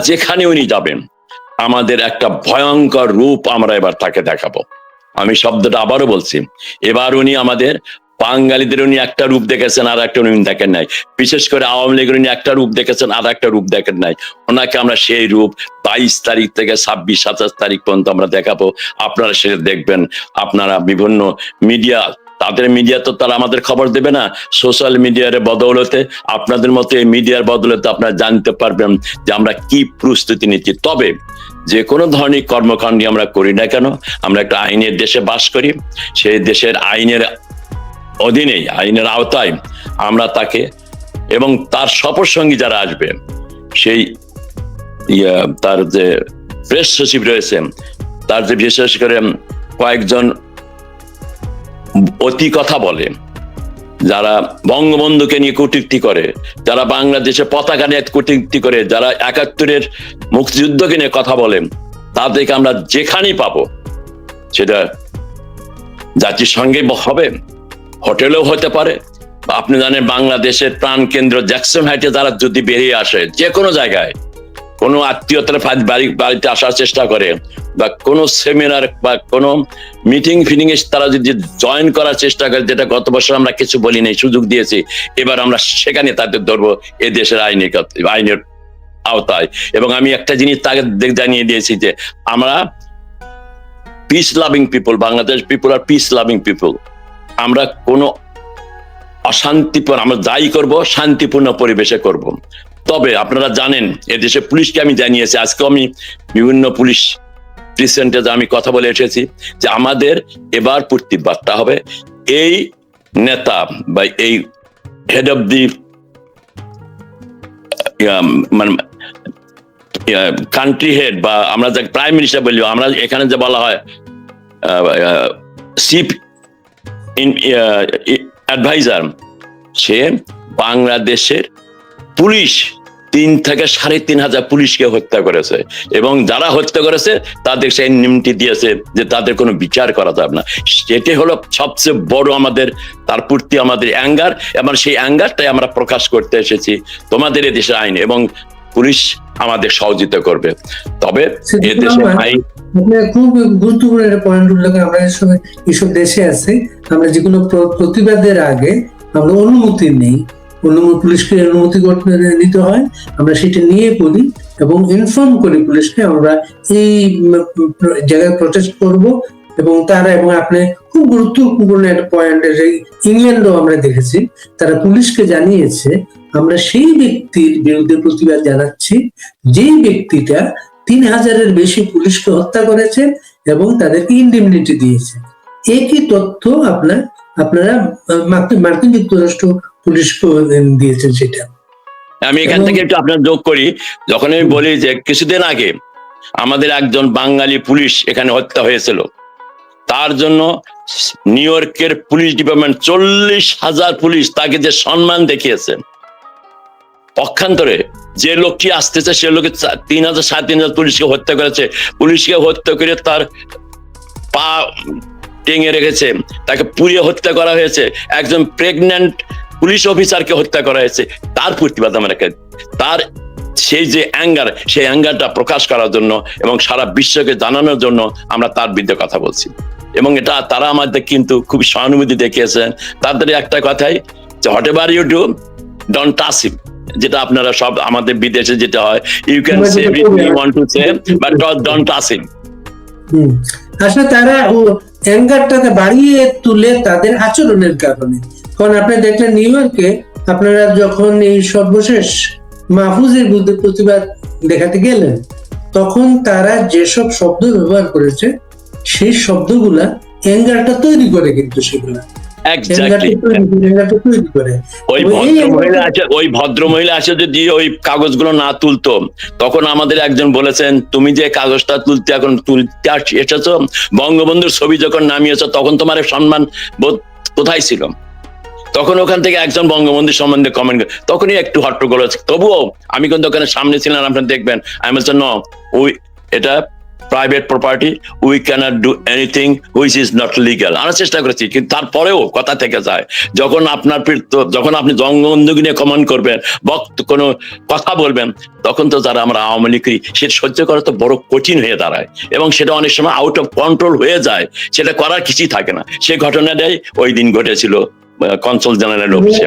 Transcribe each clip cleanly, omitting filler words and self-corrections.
যেখানে উনি যাবেন আমাদের একটা ভয়ঙ্কর রূপ আমরা এবার তাকে দেখাবো। আমি শব্দটা আবারও বলছি, এবার উনি আমাদের বাঙালিদের উনি একটা রূপ দেখেছেন, আর একটা উনি দেখেন নাই। বিশেষ করে আওয়ামী লীগের উনি একটা রূপ দেখেছেন, আর একটা রূপ দেখেন নাই। ওনাকে আমরা সেই রূপ 22 তারিখ থেকে 26-27 তারিখ পর্যন্ত আমরা দেখাবো। আপনারা সেটা দেখবেন। আপনারা বিভিন্ন মিডিয়া, তাদের মিডিয়া তো তারা আমাদের খবর দেবে না, সোশ্যাল মিডিয়ার বদৌলতে, আপনাদের মতো এই মিডিয়ার বদৌলতে আপনারা জানতে পারবেন যে আমরা কি প্রস্তুতি নিচ্ছি। তবে যে কোনো ধরনের কর্মকাণ্ড আমরা করি না কেন, আমরা একটা আইনের দেশে বাস করি। সেই দেশের আইনের অধীনেই, আইনের আওতায় আমরা তাকে এবং তার সফরসঙ্গী যারা আসবে, সেই তার যে প্রেস সচিব রয়েছেন, তার যে বিশেষ করে কয়েকজন অতি কথা বলে, যারা বঙ্গবন্ধুকে নিয়ে কটূক্তি করে, যারা বাংলাদেশে পতাকা নিয়ে কটূক্তি করে, যারা ৭১-এর মুক্তিযুদ্ধকে নিয়ে কথা বলেন, তাদেরকে আমরা যেখানেই পাবো, সেটা জাতিসংঘে হবে, হোটেলেও হতে পারে। আপনি জানেন বাংলাদেশের প্রাণ কেন্দ্র জ্যাকসন হাইটে যারা যদি বেরিয়ে আসে, যে কোনো জায়গায় কোনো আত্মীয়তার বাড়িতে আসার চেষ্টা করে, বা কোনো সেমিনার বা কোনো মিটিং ফিটিং এ তারা যদি জয়েন করার চেষ্টা করে, যেটা গত বছর আমরা কিছু বলি নাই, সুযোগ দিয়েছি, এবার আমরা সেখানে তাদের ধরবো এ দেশের আইনের আওতায়। এবং আমি একটা জিনিস তাকে জানিয়ে দিয়েছি যে আমরা peace loving people, Bangladesh people আর পিস লাভিং পিপল। আমরা কোনো অশান্তিপূর্ণ, আমরা যাই করব শান্তিপূর্ণ পরিবেশে করব। তবে আপনারা জানেন এদেশে পুলিশকে আমি জানিয়েছি, আজকে আমি বিভিন্ন পুলিশ প্রিসেন্টে আমি কথা বলে এসেছি যে আমাদের এবার প্রতিবাদটা হবে এই নেতা বা এই হেড অফ দি মানে কান্ট্রি হেড, বা আমরা যে প্রাইম মিনিস্টার বলি, আমরা এখানে যে বলা হয় চিফ অ্যাডভাইজার, সে বাংলাদেশের পুলিশ 3 থেকে 3,500 পুলিশকে হত্যা করেছে, এবং যারা হত্যা করেছে তাদের সেই নিমটি দিয়েছে যে তাদের কোনো বিচার করা যাবে না। সেটি হলো সবচেয়ে বড় আমাদের, তার প্রতি আমাদের অ্যাঙ্গার, এবং সেই অ্যাঙ্গারটাই আমরা প্রকাশ করতে এসেছি তোমাদের এদেশের আইন, এবং পুলিশ আমাদের সহযোগিতা করবে। তবে এদেশের আইন খুব গুরুত্বপূর্ণ একটা পয়েন্ট উল্লেখ, আমরা এইসব দেশে আছে, আমরা যে কোনো প্রতিবাদের আগে আমরা অনুমতি নেই, পুলিশকে অনুমতি নিতে হয়, আমরা সেটা নিয়ে পড়ি এবং ইনফর্ম করি পুলিশকে আমরা এই জায়গায় প্রটেস্ট করব। এবং তারা, এবং আপনি খুব গুরুত্বপূর্ণ একটা পয়েন্ট, ইংল্যান্ডও আমরা দেখেছি, তারা পুলিশকে জানিয়েছে আমরা সেই ব্যক্তির বিরুদ্ধে প্রতিবাদ জানাচ্ছি যেই ব্যক্তিটা 3,000-এর বেশি পুলিশকে হত্যা করেছে এবং তাদেরকে ইন্ডেমনিটি দিয়েছে। একই তথ্য আপনারা মার্কিন যুক্তরাষ্ট্র পুলিশকে দিয়েছেন। সেটা আমি এখান থেকে একটু আপনার যোগ করি। যখন আমি বলি যে কিছুদিন আগে আমাদের একজন বাঙালি পুলিশ এখানে হত্যা হয়েছিল, তার জন্য নিউ ইয়র্কের পুলিশ ডিপার্টমেন্ট 40,000 পুলিশ তাকে যে সম্মান দেখিয়েছে, পক্ষান্তরে যে লোকটি আসতেছে সে লোকের 3,000-3,500 পুলিশকে হত্যা করেছে। পুলিশকে হত্যা করে তার পা টেঙে রেখেছে, তাকে পুড়িয়ে হত্যা করা হয়েছে, একজন প্রেগন্যান্ট পুলিশ অফিসারকে হত্যা করা হয়েছে। তার প্রতিবাদ আমরা, তার সেই যে অ্যাঙ্গার, সেই অ্যাঙ্গারটা প্রকাশ করার জন্য এবং সারা বিশ্বকে জানানোর জন্য আমরা তার বিরুদ্ধে কথা বলছি। এবং এটা তারা আমাদের কিন্তু খুব সহানুভূতি দেখিয়েছেন। তাদের একটা কথাই যে whatever you do don't touch him, যেটা আপনারা সব আমাদের বিদেশে যেটা হয়, you can say everything you want to say but don't touch him. আসলে তারা অ্যাঙ্গারটাকে বাড়িয়ে তুলে তাদের আচরণের কারণে। কারণ আপনি দেখলেন নিউ ইয়র্কে আপনারা যখন এই সর্বশেষ মাহফুজের বিরুদ্ধে প্রতিবাদ দেখাতে গেলেন, তখন তারা যেসব শব্দ ব্যবহার করেছে সেই শব্দগুলা অ্যাঙ্গারটা তৈরি করে, কিন্তু সেগুলা ওই ভদ্রমহিলা আছে যদি ওই কাগজগুলো না তুলতো, তখন আমাদের একজন বলেছেন তুমি যে কাগজটা তুলতে এখন তুলতে এসেছো, বঙ্গবন্ধুর ছবি যখন নামিয়েছো তখন তোমার সম্মান বোধ কোথায় ছিল? তখন ওখান থেকে একজন বঙ্গবন্ধুর সম্বন্ধে কমেন্ট, তখনই একটু হট্টগোল আছে। তবুও আমি কিন্তু ওখানে সামনে ছিলাম, আপনারা দেখবেন। আমি বলছি ন, ওই এটা private property, we cannot do anything which is not legal. আমরা চেষ্টা করেছি, কিন্তু তারপরেও কথা থেকে যায়। যখন আপনি জঙ্গবন্ধুকে নিয়ে কমেন্ট করবেন, কোনো কথা বলবেন, তখন তো যারা আমরা আওয়ামী লীগ করি সেটা সহ্য করা তো বড় কঠিন হয়ে দাঁড়ায়, এবং সেটা অনেক সময় আউট অফ কন্ট্রোল হয়ে যায়, সেটা করার কিছুই থাকে না। সেই ঘটনাটাই ওই দিন ঘটেছিল কনসাল জেনারেল অফিসে।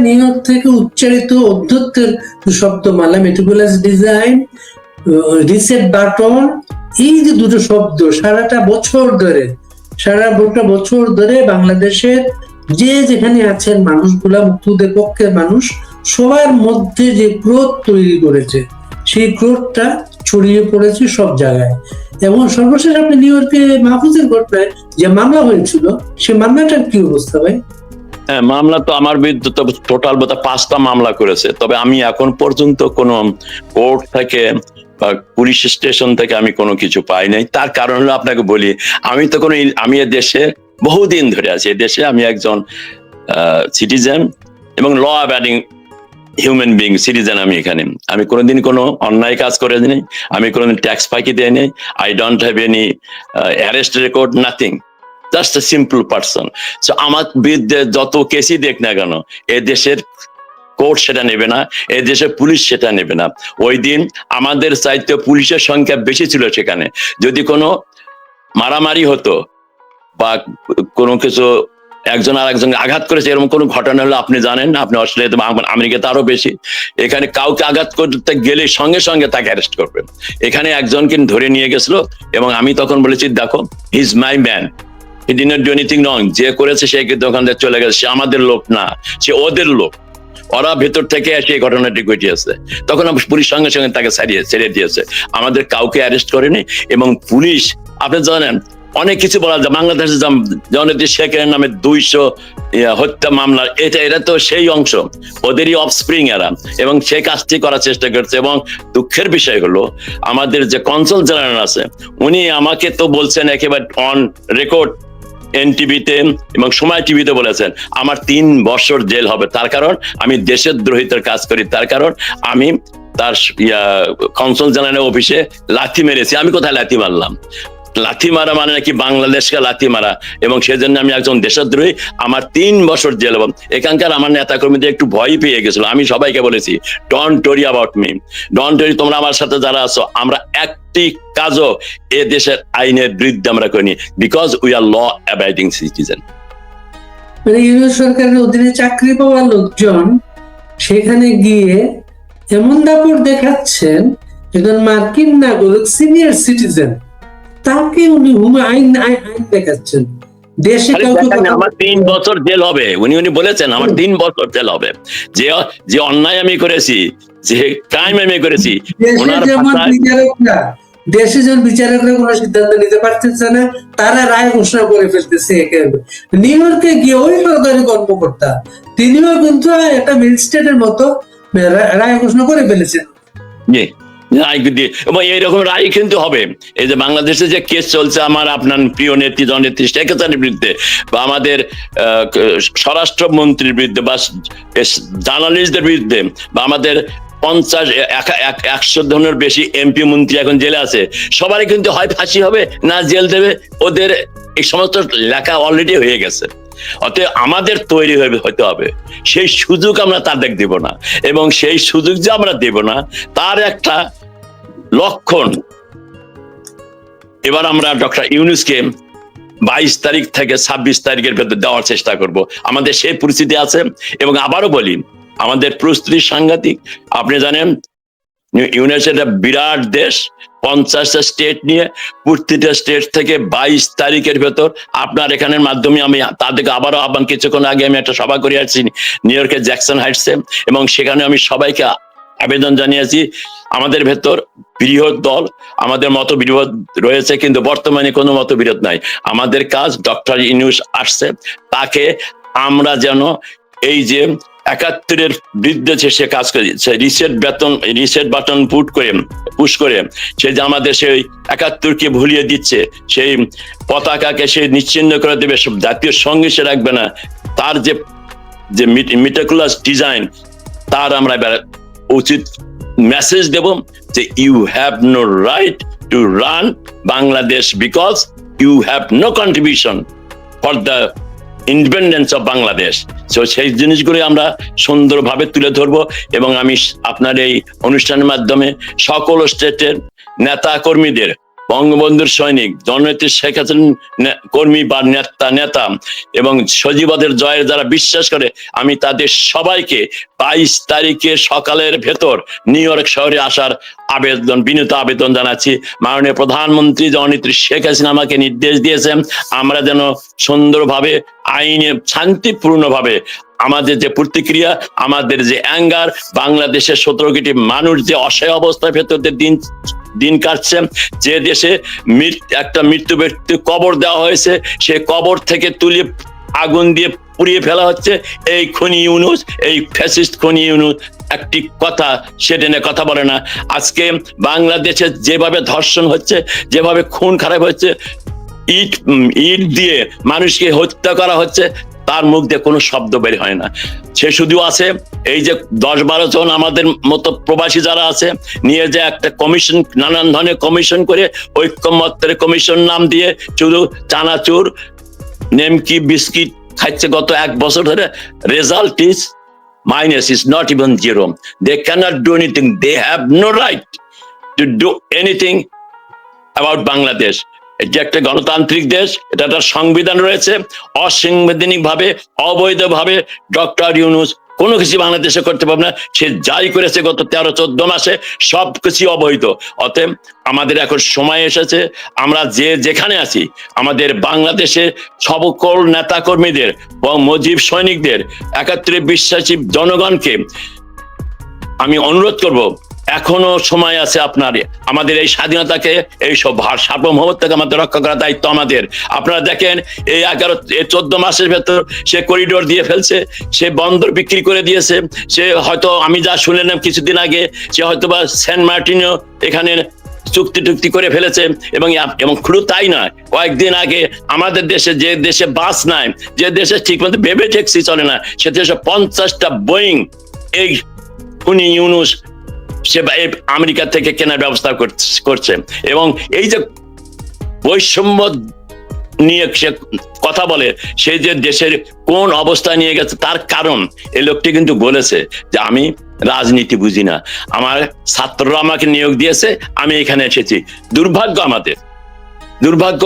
নিউ ইয়র্ক থেকে উচ্চারিত অধ্যক্ষের শব্দমালা, মেটিকুলাস ডিজাইন, রিসেট বাটন, এই যে দুটো শব্দ সারাটা বছর ধরে বাংলাদেশের যে যেখানে আছেন মানুষগুলা, মুক্তিযুদ্ধের পক্ষের মানুষ, সবার মধ্যে যে ক্রোধ তৈরি করেছে, সেই ক্রোধটা ছড়িয়ে পড়েছে সব জায়গায়। এবং সর্বশেষ আপনি নিউ ইয়র্কে মাহফুজের ঘটনায় যে মামলা হয়েছিল, সে মামলাটার কি অবস্থা ভাই? হ্যাঁ, মামলা তো আমার বিরুদ্ধে তো টোটাল 5টা মামলা করেছে, তবে আমি এখন পর্যন্ত কোনো কোর্ট থেকে বা পুলিশ স্টেশন থেকে আমি কোনো কিছু পাই নাই। তার কারণ হলো, আপনাকে বলি, আমি এ দেশে বহুদিন ধরে আছি। এ দেশে আমি একজন সিটিজেন এবং law abiding human being citizen. আমি কোনোদিন কোনো অন্যায় কাজ করে দিই, আমি কোনোদিন ট্যাক্স ফাঁকি দেয় নাই, I don't have any arrest record, nothing, just a simple person. So আমার বিরুদ্ধে যত কেসই দেখ না কেন, এ দেশের কোর্ট সেটা নেবে না, এ দেশের পুলিশ সেটা নেবে না। ওই দিন আমাদের চাইতে পুলিশের সংখ্যা বেশি ছিল সেখানে। যদি কোনো মারামারি হতো বা কোনো কিছু একজন আর একজনকে আঘাত করেছে, এরকম কোনো ঘটনা হলো আপনি জানেন, আপনি অস্ট্রেলিয়াতে, আমেরিকাতে আরো বেশি, এখানে কাউকে আঘাত করতে গেলে সঙ্গে সঙ্গে তাকে অ্যারেস্ট করবে। এখানে একজনকে ধরে নিয়ে গেছিল, এবং আমি তখন বলেছি, দেখো, he is my man, he did not do anything wrong. যে করেছে সে কিন্তু ওখান থেকে চলে গেছে, সে আমাদের লোক না, সে ওদের লোক, ওরা ভেতর থেকে এসে এই ঘটনাটি ঘটিয়েছে। তখন পুলিশ সঙ্গে সঙ্গে তাকে ছেড়ে দিয়েছে, আমাদের কাউকে অ্যারেস্ট করেনি। এবং পুলিশ, আপনি জানেন, অনেক কিছু বলা যায়, বাংলাদেশে জননেত্রী শেখের নামে 200 হত্যা মামলা, এটা তো সেই অংশ, ওদেরই অফস্প্রিং এরা, এবং সেই কাজটি করার চেষ্টা করছে। এবং দুঃখের বিষয় হলো, আমাদের যে কনসাল জেনারেল আছে, উনি আমাকে তো বলছেন একেবারে অন রেকর্ড, এনটিভিতে এবং সময় টিভিতে বলেছেন আমার 3 বছর জেল হবে। তার কারণ আমি দেশের দ্রোহিতার কাজ করি, তার কারণ আমি তার কনসাল জেনারেল অফিসে লাথি মেরেছি। আমি কোথায় লাথি মারলাম? লাথি মারা মানে নাকি বাংলাদেশকে লাথি মারা, এবং সেজন্য আমি একজন দেশদ্রোহী, আমার 3 বছর জেল। এবং এখানকার আমার নেতা কর্মীদের একটু ভয় পেয়ে গেছিল। আমি সবাইকে বলেছি, don't worry about me, don't worry, তোমরা আমার সাথে যারা আছো, আমরা একটি কাজও এ দেশের আইনের বিরুদ্ধে আমরা করিনি, because we are law abiding citizen. মানে ইউনিয়ন সরকারের অধীনে চাকরি পাওয়া লোকজন সেখানে গিয়ে এমন দাপট দেখাচ্ছেন, একজন মার্কিন নাগরিক, সিনিয়র সিটিজেন, তাকে উনি আইন দেখাচ্ছেন। দেশে আমার 3 বছর জেল হবে, উনি বলেছেন আমার 3 বছর জেল হবে। যে অন্যায় আমি করেছি, যে ক্রাইম আমি করেছি, দেশে যেমন বিচারকরা কোনো সিদ্ধান্ত নিতে পারতেছে না, তারা রায় ঘোষণা করে ফেলতেছে। নিউ ইয়র্কে গিয়ে ওই সরকারি কর্মকর্তা, তিনিও কিন্তু একটা ম্যাজিস্ট্রেটের মতো রায় ঘোষণা করে ফেলেছেন। এবং এইরকম রায় কিন্তু হবে। এই যে বাংলাদেশে যে কেস চলছে, আপনার প্রিয় নেত্রী জননেত্রী শেখ হাসিনার বিরুদ্ধে, বা আমাদের স্বরাষ্ট্রমন্ত্রীর বিরুদ্ধে, বা জার্নালিস্টদের বিরুদ্ধে, বা আমাদের 50-100 জনের বেশি এমপি মন্ত্রী এখন জেলে আছে, সবারই কিন্তু হয় ফাঁসি হবে না জেল দেবে। ওদের এই সমস্ত লেখা অলরেডি হয়ে গেছে। অতএব আমাদের তৈরি হতে হবে, সেই সুযোগ আমরা তাদের দেব না। এবং সেই সুযোগ যে আমরা দেব না, তার একটা লক্ষণ এবার আমরা ডক্টর ইউনূসকে 22 তারিখ থেকে 26 তারিখের ভেতর দেওয়ার চেষ্টা করব। আমাদের সেই পরিস্থিতি আছে। এবং আবারও বলি, আমাদের প্রস্তুতি সাংঘাতিক। আপনি জানেন, ইউএস একটা বিরাট দেশ, 50টা স্টেট নিয়ে, প্রতিটা স্টেট থেকে 22 তারিখের ভেতর আপনার এখানের মাধ্যমে আমি তাদেরকে আবারও আহ্বান, কিছুক্ষণ আগে আমি একটা সভা করে আসছি নিউ ইয়র্কের জ্যাকসন হাইটসে, এবং সেখানে আমি সবাইকে আবেদন জানিয়েছি, আমাদের ভেতর বৃহৎ দল, আমাদের মতবিরোধ রয়েছে, কিন্তু বর্তমানে কোনো মতবিরোধ নাই। আমাদের কাজ, ডক্টর ইউনূস আসছে, তাকে আমরা যেন এই যে 71-এর বিরুদ্ধে সে কাজ করে, রিসেট বাটন পুশ করে সে যে আমাদের সেই 71-কে ভুলিয়ে দিচ্ছে, সেই পতাকাকে সে নিশ্চিহ্ন করে দেবে, সব জাতীয় সঙ্গীত সে রাখবে না, তার যে মেটিকুলাস ডিজাইন, তার আমরা উচিত মেসেজ দেব যে you have no right to run Bangladesh because you have no contribution for the independence of Bangladesh. তো সেই জিনিসগুলো আমরা সুন্দরভাবে তুলে ধরবো এবং আমি আপনার এই অনুষ্ঠানের মাধ্যমে সকল স্টেটের নেতা কর্মীদের, বঙ্গবন্ধুর সৈনিক, জননেত্রী শেখ হাসিনা কর্মী বা নেতা এবং সজীবদের জয়ের যারা বিশ্বাস করে, আমি তাদের সবাইকে 22 তারিখে সকালের ভেতর নিউ ইয়র্ক শহরে আসার বিনীত আবেদন জানাচ্ছি। মাননীয় প্রধানমন্ত্রী জননেত্রী শেখ হাসিনা আমাকে নির্দেশ দিয়েছেন আমরা যেন সুন্দরভাবে আইনে শান্তিপূর্ণভাবে আমাদের যে প্রতিক্রিয়া, আমাদের যে অ্যাঙ্গার, বাংলাদেশের 17 কোটি মানুষ যে অসহায় অবস্থার ভেতর দিন কাটছে, যে দেশে একটা মৃত্যু ব্যক্তি কবর দেওয়া হয়েছে, সে কবর থেকে তুলে আগুন দিয়ে পুড়িয়ে ফেলা হচ্ছে, এই খুনি ইউনূস, এই ফ্যাসিস্ট খুনি ইউনূস একটি কথা সেটা নিয়ে কথা বলে না। আজকে বাংলাদেশে যেভাবে ধর্ষণ হচ্ছে, যেভাবে খুন খারাপ হচ্ছে, ইট দিয়ে মানুষকে হত্যা করা হচ্ছে, তার মুখ দিয়ে কোনো শব্দ বের হয় না। সে শুধু আছে এই যে 10-12 জন আমাদের মতো প্রবাসী যারা আছে নিয়ে যে একটা কমিশন, নানান ধরনের কমিশন করে ঐক্যমত্যের কমিশন নাম দিয়ে শুধু চানাচুর নেমকি বিস্কিট খাচ্ছে গত 1 বছর ধরে। Result is minus, is not even zero. They cannot do anything. They have no right to do anything about Bangladesh. এটি একটা গণতান্ত্রিক দেশ, এটা একটা সংবিধান রয়েছে। অসাংবিধানিক ভাবে, অবৈধভাবে ডক্টর ইউনূস কোনো কিছু বাংলাদেশে করতে পারবে না। সে যাই করেছে গত 13-14 মাসে সবকিছু অবৈধ। অতএব আমাদের এখন সময় এসেছে, আমরা যেখানে আছি আমাদের বাংলাদেশে সকল নেতা কর্মীদের, মুজিব সৈনিকদের, 71 বিশ্বাসী জনগণকে আমি অনুরোধ করব, এখনো সময় আছে আপনার আমাদের এই স্বাধীনতাকে, এই সব সার্বভৌমত্বকে আমাদের রক্ষা করার দায়িত্ব আমাদের। আপনারা দেখেন এই 14 মাসের ভেতর সে করিডোর দিয়ে ফেলছে, সে বন্দর বিক্রি করে দিয়েছে, সে হয়তো আমি যা শুনলাম কিছুদিন আগে সে হয়তো বা সেন্ট মার্টিনও এখানে চুক্তি করে ফেলেছে। এবং শুধু তাই নয়, কয়েকদিন আগে আমাদের দেশে যে দেশে বাস নাই, যে দেশে ঠিক মতো বেবে ট্যাক্সি চলে না, সে দেশে 50টা বোয়িং এই খুনি ইউনূস সে আমেরিকা থেকে কেনার ব্যবস্থা করছে। এবং এই যে বৈষম্য নিয়ে সে কথা বলে, সে যে দেশের কোন অবস্থায় নিয়ে গেছে তার কারণ এই লোকটি কিন্তু বলেছে যে আমি রাজনীতি বুঝি না, আমার ছাত্ররা আমাকে নিয়োগ দিয়েছে, আমি এখানে এসেছি। দুর্ভাগ্য আমাদের, দুর্ভাগ্য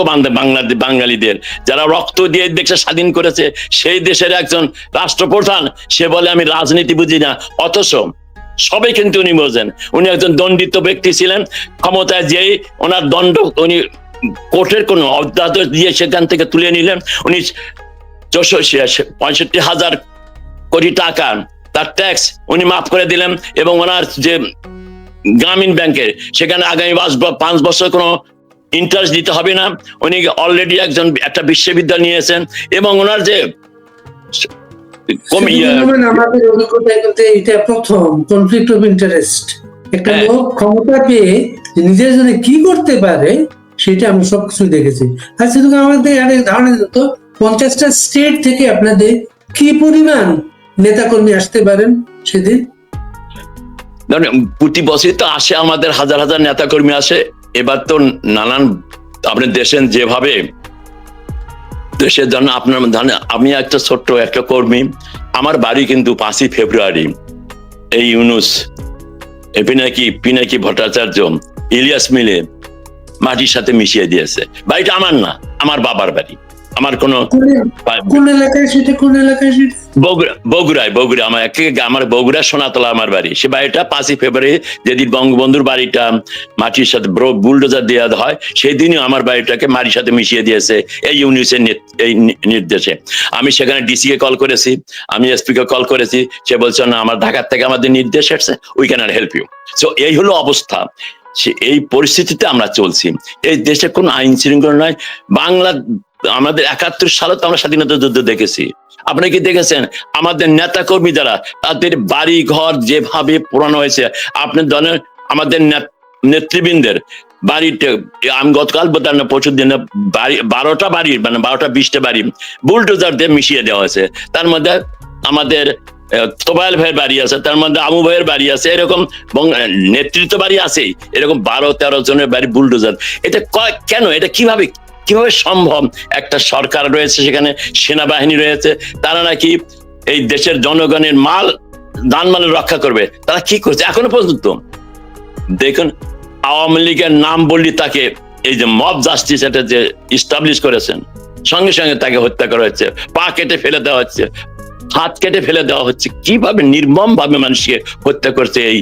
বাঙালিদের যারা রক্ত দিয়ে দেশে স্বাধীন করেছে, সেই দেশের একজন রাষ্ট্রপ্রধান সে বলে আমি রাজনীতি বুঝি না। অথচ সবাই কিন্তু উনি বোঝেন, উনি একজন দণ্ডিত ব্যক্তি ছিলেন, ক্ষমতায় যেই ওনার দণ্ড উনি কোর্টের কোন অধ্যাদেশ দিয়ে সেখান থেকে তুলে নিলেন। উনি 65,000 কোটি টাকা তার ট্যাক্স উনি মাফ করে দিলেন এবং ওনার যে গ্রামীণ ব্যাংকের সেখানে আগামী 5 বছর কোনো ইন্টারেস্ট দিতে হবে না। উনি অলরেডি একটা বিশ্ববিদ্যালয় নিয়েছেন এবং ওনার যে আমাদের অভিজ্ঞতায় কিন্তু এটা প্রথম কনফ্লিক্ট অফ ইন্টারেস্ট। একটা লোক ক্ষমতা পেয়ে নিজের জন্য কি করতে পারে সেটা আমি সবকিছু দেখেছি। আচ্ছা, তুমি আমাদের আরেক ধারণা দিত 50টা স্টেট থেকে আপনাদের কি পরিমাণ নেতাকর্মী আসতে পারেন সেদিন? প্রতি বছরই তো আসে, আমাদের হাজার হাজার নেতাকর্মী আসে। এবার তো নানান আপনি দেশের যেভাবে দেশের জন্য আপনার আমি একটা ছোট্ট একটা কর্মী, আমার বাড়ি কিন্তু 5ই ফেব্রুয়ারি এই ইউনূস পিনাকি ভট্টাচার্য ইলিয়াস মিলে মাটির সাথে মিশিয়ে দিয়েছে। বাড়িটা আমার না, আমার বাবার বাড়ি। আমার কোন এলাকায় সেটা? বগুড়ায় আমার বগুড়া সোনাতলা আমার বাড়ি। সে বাড়িটা 5ই ফেব্রুয়ারি যেদিন বঙ্গবন্ধুর বাড়িটা মাটির সাথে বুলডোজার দেওয়া হয়, সেই দিনই আমার বাড়িটাকে মাটির সাথে মিশিয়ে দিয়েছে এই ইউনূসের এই নির্দেশে। আমি সেখানে ডিসি কে কল করেছি, আমি এসপি কে কল করেছি, সে বলছে না, আমার ঢাকার থেকে আমাদের নির্দেশ আসছে, we can not help you. So এই হলো অবস্থা। এই পরিস্থিতিতে আমরা চলছি। এই দেশে কোনো আইন শৃঙ্খলা নয়। আমাদের 71 সালে তো আমরা স্বাধীনতা যুদ্ধ দেখেছি। আপনি কি দেখেছেন আমাদের নেতা কর্মী যারা তাদের বাড়ি ঘর যেভাবে পোড়ানো হয়েছে? আপনি জানেন আমাদের নেতৃবৃন্দের বাড়িতে, আমি গতকাল বলতাম না, পরশু দিন 12টা বাড়ি, মানে 12টা 20টা বাড়ি বুলডোজার দিয়ে মিশিয়ে দেওয়া হয়েছে। তার মধ্যে আমাদের তোবাইল ভাইয়ের বাড়ি আছে, তার মধ্যে আমু ভাইয়ের বাড়ি আছে, এরকম নেতৃত্ব বাড়ি আছেই, এরকম 12-13 জনের বাড়ি বুলডোজার। এটা কেন, এটা কিভাবে সম্ভব? একটা সরকার রয়েছে, সেখানে সেনাবাহিনী রয়েছে, তারা নাকি এই দেশের জনগণের জানমাল রক্ষা করবে, তারা কি করছে এখনো পর্যন্ত? দেখুন, আওয়ামী লীগের নাম বললি তাকে এই যে মব জাস্টিস এটা যে ইস্টাবলিশ করেছেন, সঙ্গে সঙ্গে তাকে হত্যা করা হচ্ছে, পা কেটে ফেলে দেওয়া হচ্ছে, হাত কেটে ফেলে দেওয়া হচ্ছে। কিভাবে নির্মম ভাবে মানুষকে হত্যা করছে। এই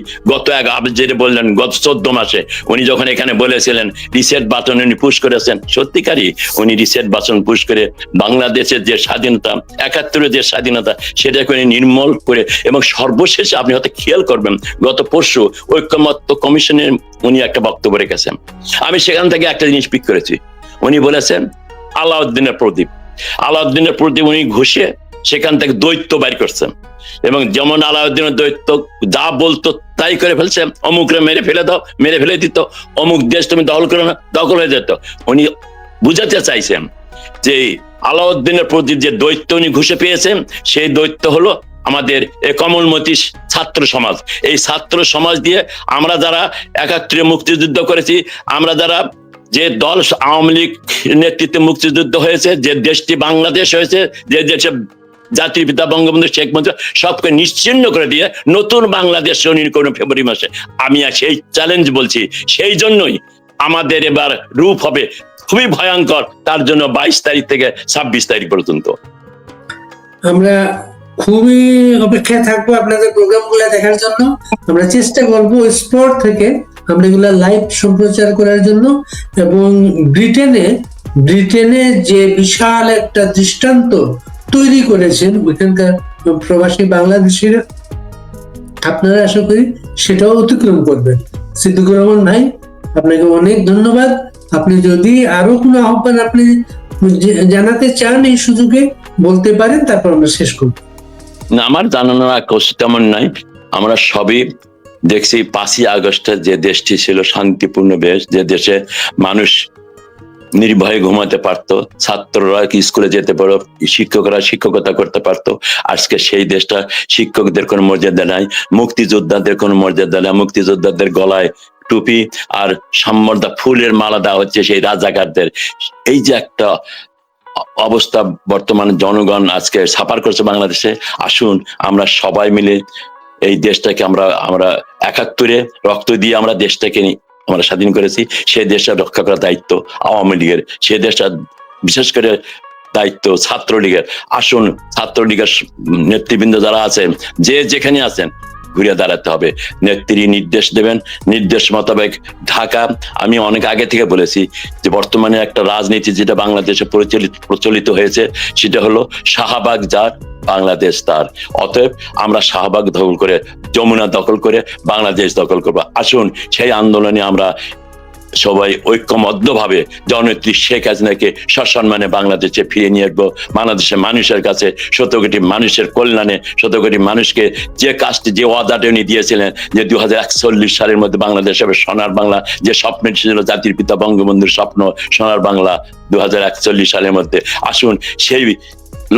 যেটা বললেন গত 14 মাসে উনি যখন এখানে বলেছিলেন রিসেট বাটন উনি পুশ করেছেন, সত্যিকারই উনি রিসেট বাটন পুশ করে বাংলাদেশের যে স্বাধীনতা, 71-এর যে স্বাধীনতা, সেটাকে উনি নির্মূল করে, এবং সর্বশেষে আপনি হয়তো খেয়াল করবেন গত পরশু ঐক্যমত্য কমিশনের উনি একটা বক্তব্য রেখেছেন, আমি সেখান থেকে একটা জিনিস পিক করেছি। উনি বলেছেন আলাউদ্দিনের প্রদীপ উনি ঘুষে সেখান থেকে দৈত্য বাইর করছেন, এবং যেমন আলাউদ্দিনের দৈত্য যা বলতো তাই করে ফেলছে, অমুকরে মেরে ফেলে দিত, অমুক দেশ তুমি দখল করো না, দখল হয়ে যেত। উনি বুঝাতে চাইছেন যে আলাউদ্দিনের প্রতি যে দৈত্য উনি ঘুষে পেয়েছেন, সেই দৈত্য হলো আমাদের এই কমলমতি ছাত্র সমাজ। এই ছাত্র সমাজ দিয়ে আমরা যারা 71-এ মুক্তিযুদ্ধ করেছি, আমরা যারা যে দল আওয়ামী লীগ নেতৃত্বে মুক্তিযুদ্ধ হয়েছে, যে দেশটি বাংলাদেশ হয়েছে, যে দেশে জাতির পিতা বঙ্গবন্ধু শেখ মুজিব সবকে নিশ্চিহ্ন করে দিয়ে নতুন বাংলাদেশ করুন ফেব্রুয়ারি মাসে। আমি সেই চ্যালেঞ্জ বলছি, সেই জন্যই আমাদের এবার রূপ হবে খুবই ভয়ঙ্কর। তার জন্য 22 তারিখ থেকে 26 তারিখ পর্যন্ত আমরা খুবই অপেক্ষায় থাকবো আপনাদের প্রোগ্রামগুলো দেখার জন্য। আমরা চেষ্টা করবো স্পট থেকে আমরা এগুলা লাইভ সম্প্রচার করার জন্য। এবং ব্রিটেনে যে বিশাল একটা দৃষ্টান্ত তৈরি করেছেন ওইখানকার প্রবাসী বাংলাদেশিরা, আপনারা আশা করি সেটাও অতিক্রম করবেন। সিদ্দিকুর রহমান ভাই, আপনাকে অনেক ধন্যবাদ। আপনি যদি আরো কোনো আহ্বান আপনি জানাতে চান এই সুযোগে বলতে পারেন, তারপর আমরা শেষ করব। না, আমার জানানোর তেমন নাই। আমরা সবই দেখছি 5ই আগস্টের যে দেশটি ছিল শান্তিপূর্ণ দেশ, যে দেশে মানুষ নির্ভয়ে ঘুমাতে পারতো, ছাত্ররা স্কুলে যেতে পারো, শিক্ষকরা শিক্ষকতা করতে পারতো। আজকে সেই দেশটা শিক্ষকদের কোনো মর্যাদা নাই, মুক্তিযোদ্ধাদের কোনো মর্যাদা নাই, মুক্তিযোদ্ধাদের গলায় টুপি আর সম্মানদা ফুলের মালা দেওয়া হচ্ছে সেই রাজাকারদের। এই যে একটা অবস্থা বর্তমানে জনগণ আজকে সাফার করছে বাংলাদেশে। আসুন আমরা সবাই মিলে এই দেশটাকে আমরা 71-এ রক্ত দিয়ে আমরা দেশটাকে আমরা স্বাধীন করেছি, সেই দেশটা রক্ষা করার দায়িত্ব আওয়ামী লীগের, সেই দেশটা বিশেষ করে দায়িত্ব ছাত্রলীগের। আসুন ছাত্রলীগের নেতৃবৃন্দ যারা আছেন, যে যেখানে আছেন, ঘুরে দাঁড়াতে হবে। নেত্রী নির্দেশ দেবেন, নির্দেশ মোতাবেক ঢাকা। আমি অনেক আগে থেকে বলেছি যে বর্তমানে একটা রাজনীতি যেটা বাংলাদেশে প্রচলিত হয়েছে, সেটা হলো শাহবাগ যার বাংলাদেশ তার। অতএব আমরা শাহবাগ দখল করে, যমুনা দখল করে বাংলাদেশ দখল করবো। আসুন সেই আন্দোলনে আমরা সবাই ঐক্যবদ্ধভাবে জননেত্রী শেখ হাসিনাকে সসম্মানে বাংলাদেশে ফিরিয়ে নিয়ে আসবো। বাংলাদেশের মানুষের কাছে 100 কোটি মানুষের কল্যাণে, 100 কোটি মানুষকে যে কাজটি, যে ওয়াদাটা উনি দিয়েছিলেন যে 2041 সালের মধ্যে বাংলাদেশ হবে সোনার বাংলা, যে স্বপ্নটি ছিল জাতির পিতা বঙ্গবন্ধুর স্বপ্ন সোনার বাংলা 2041 সালের মধ্যে। আসুন সেই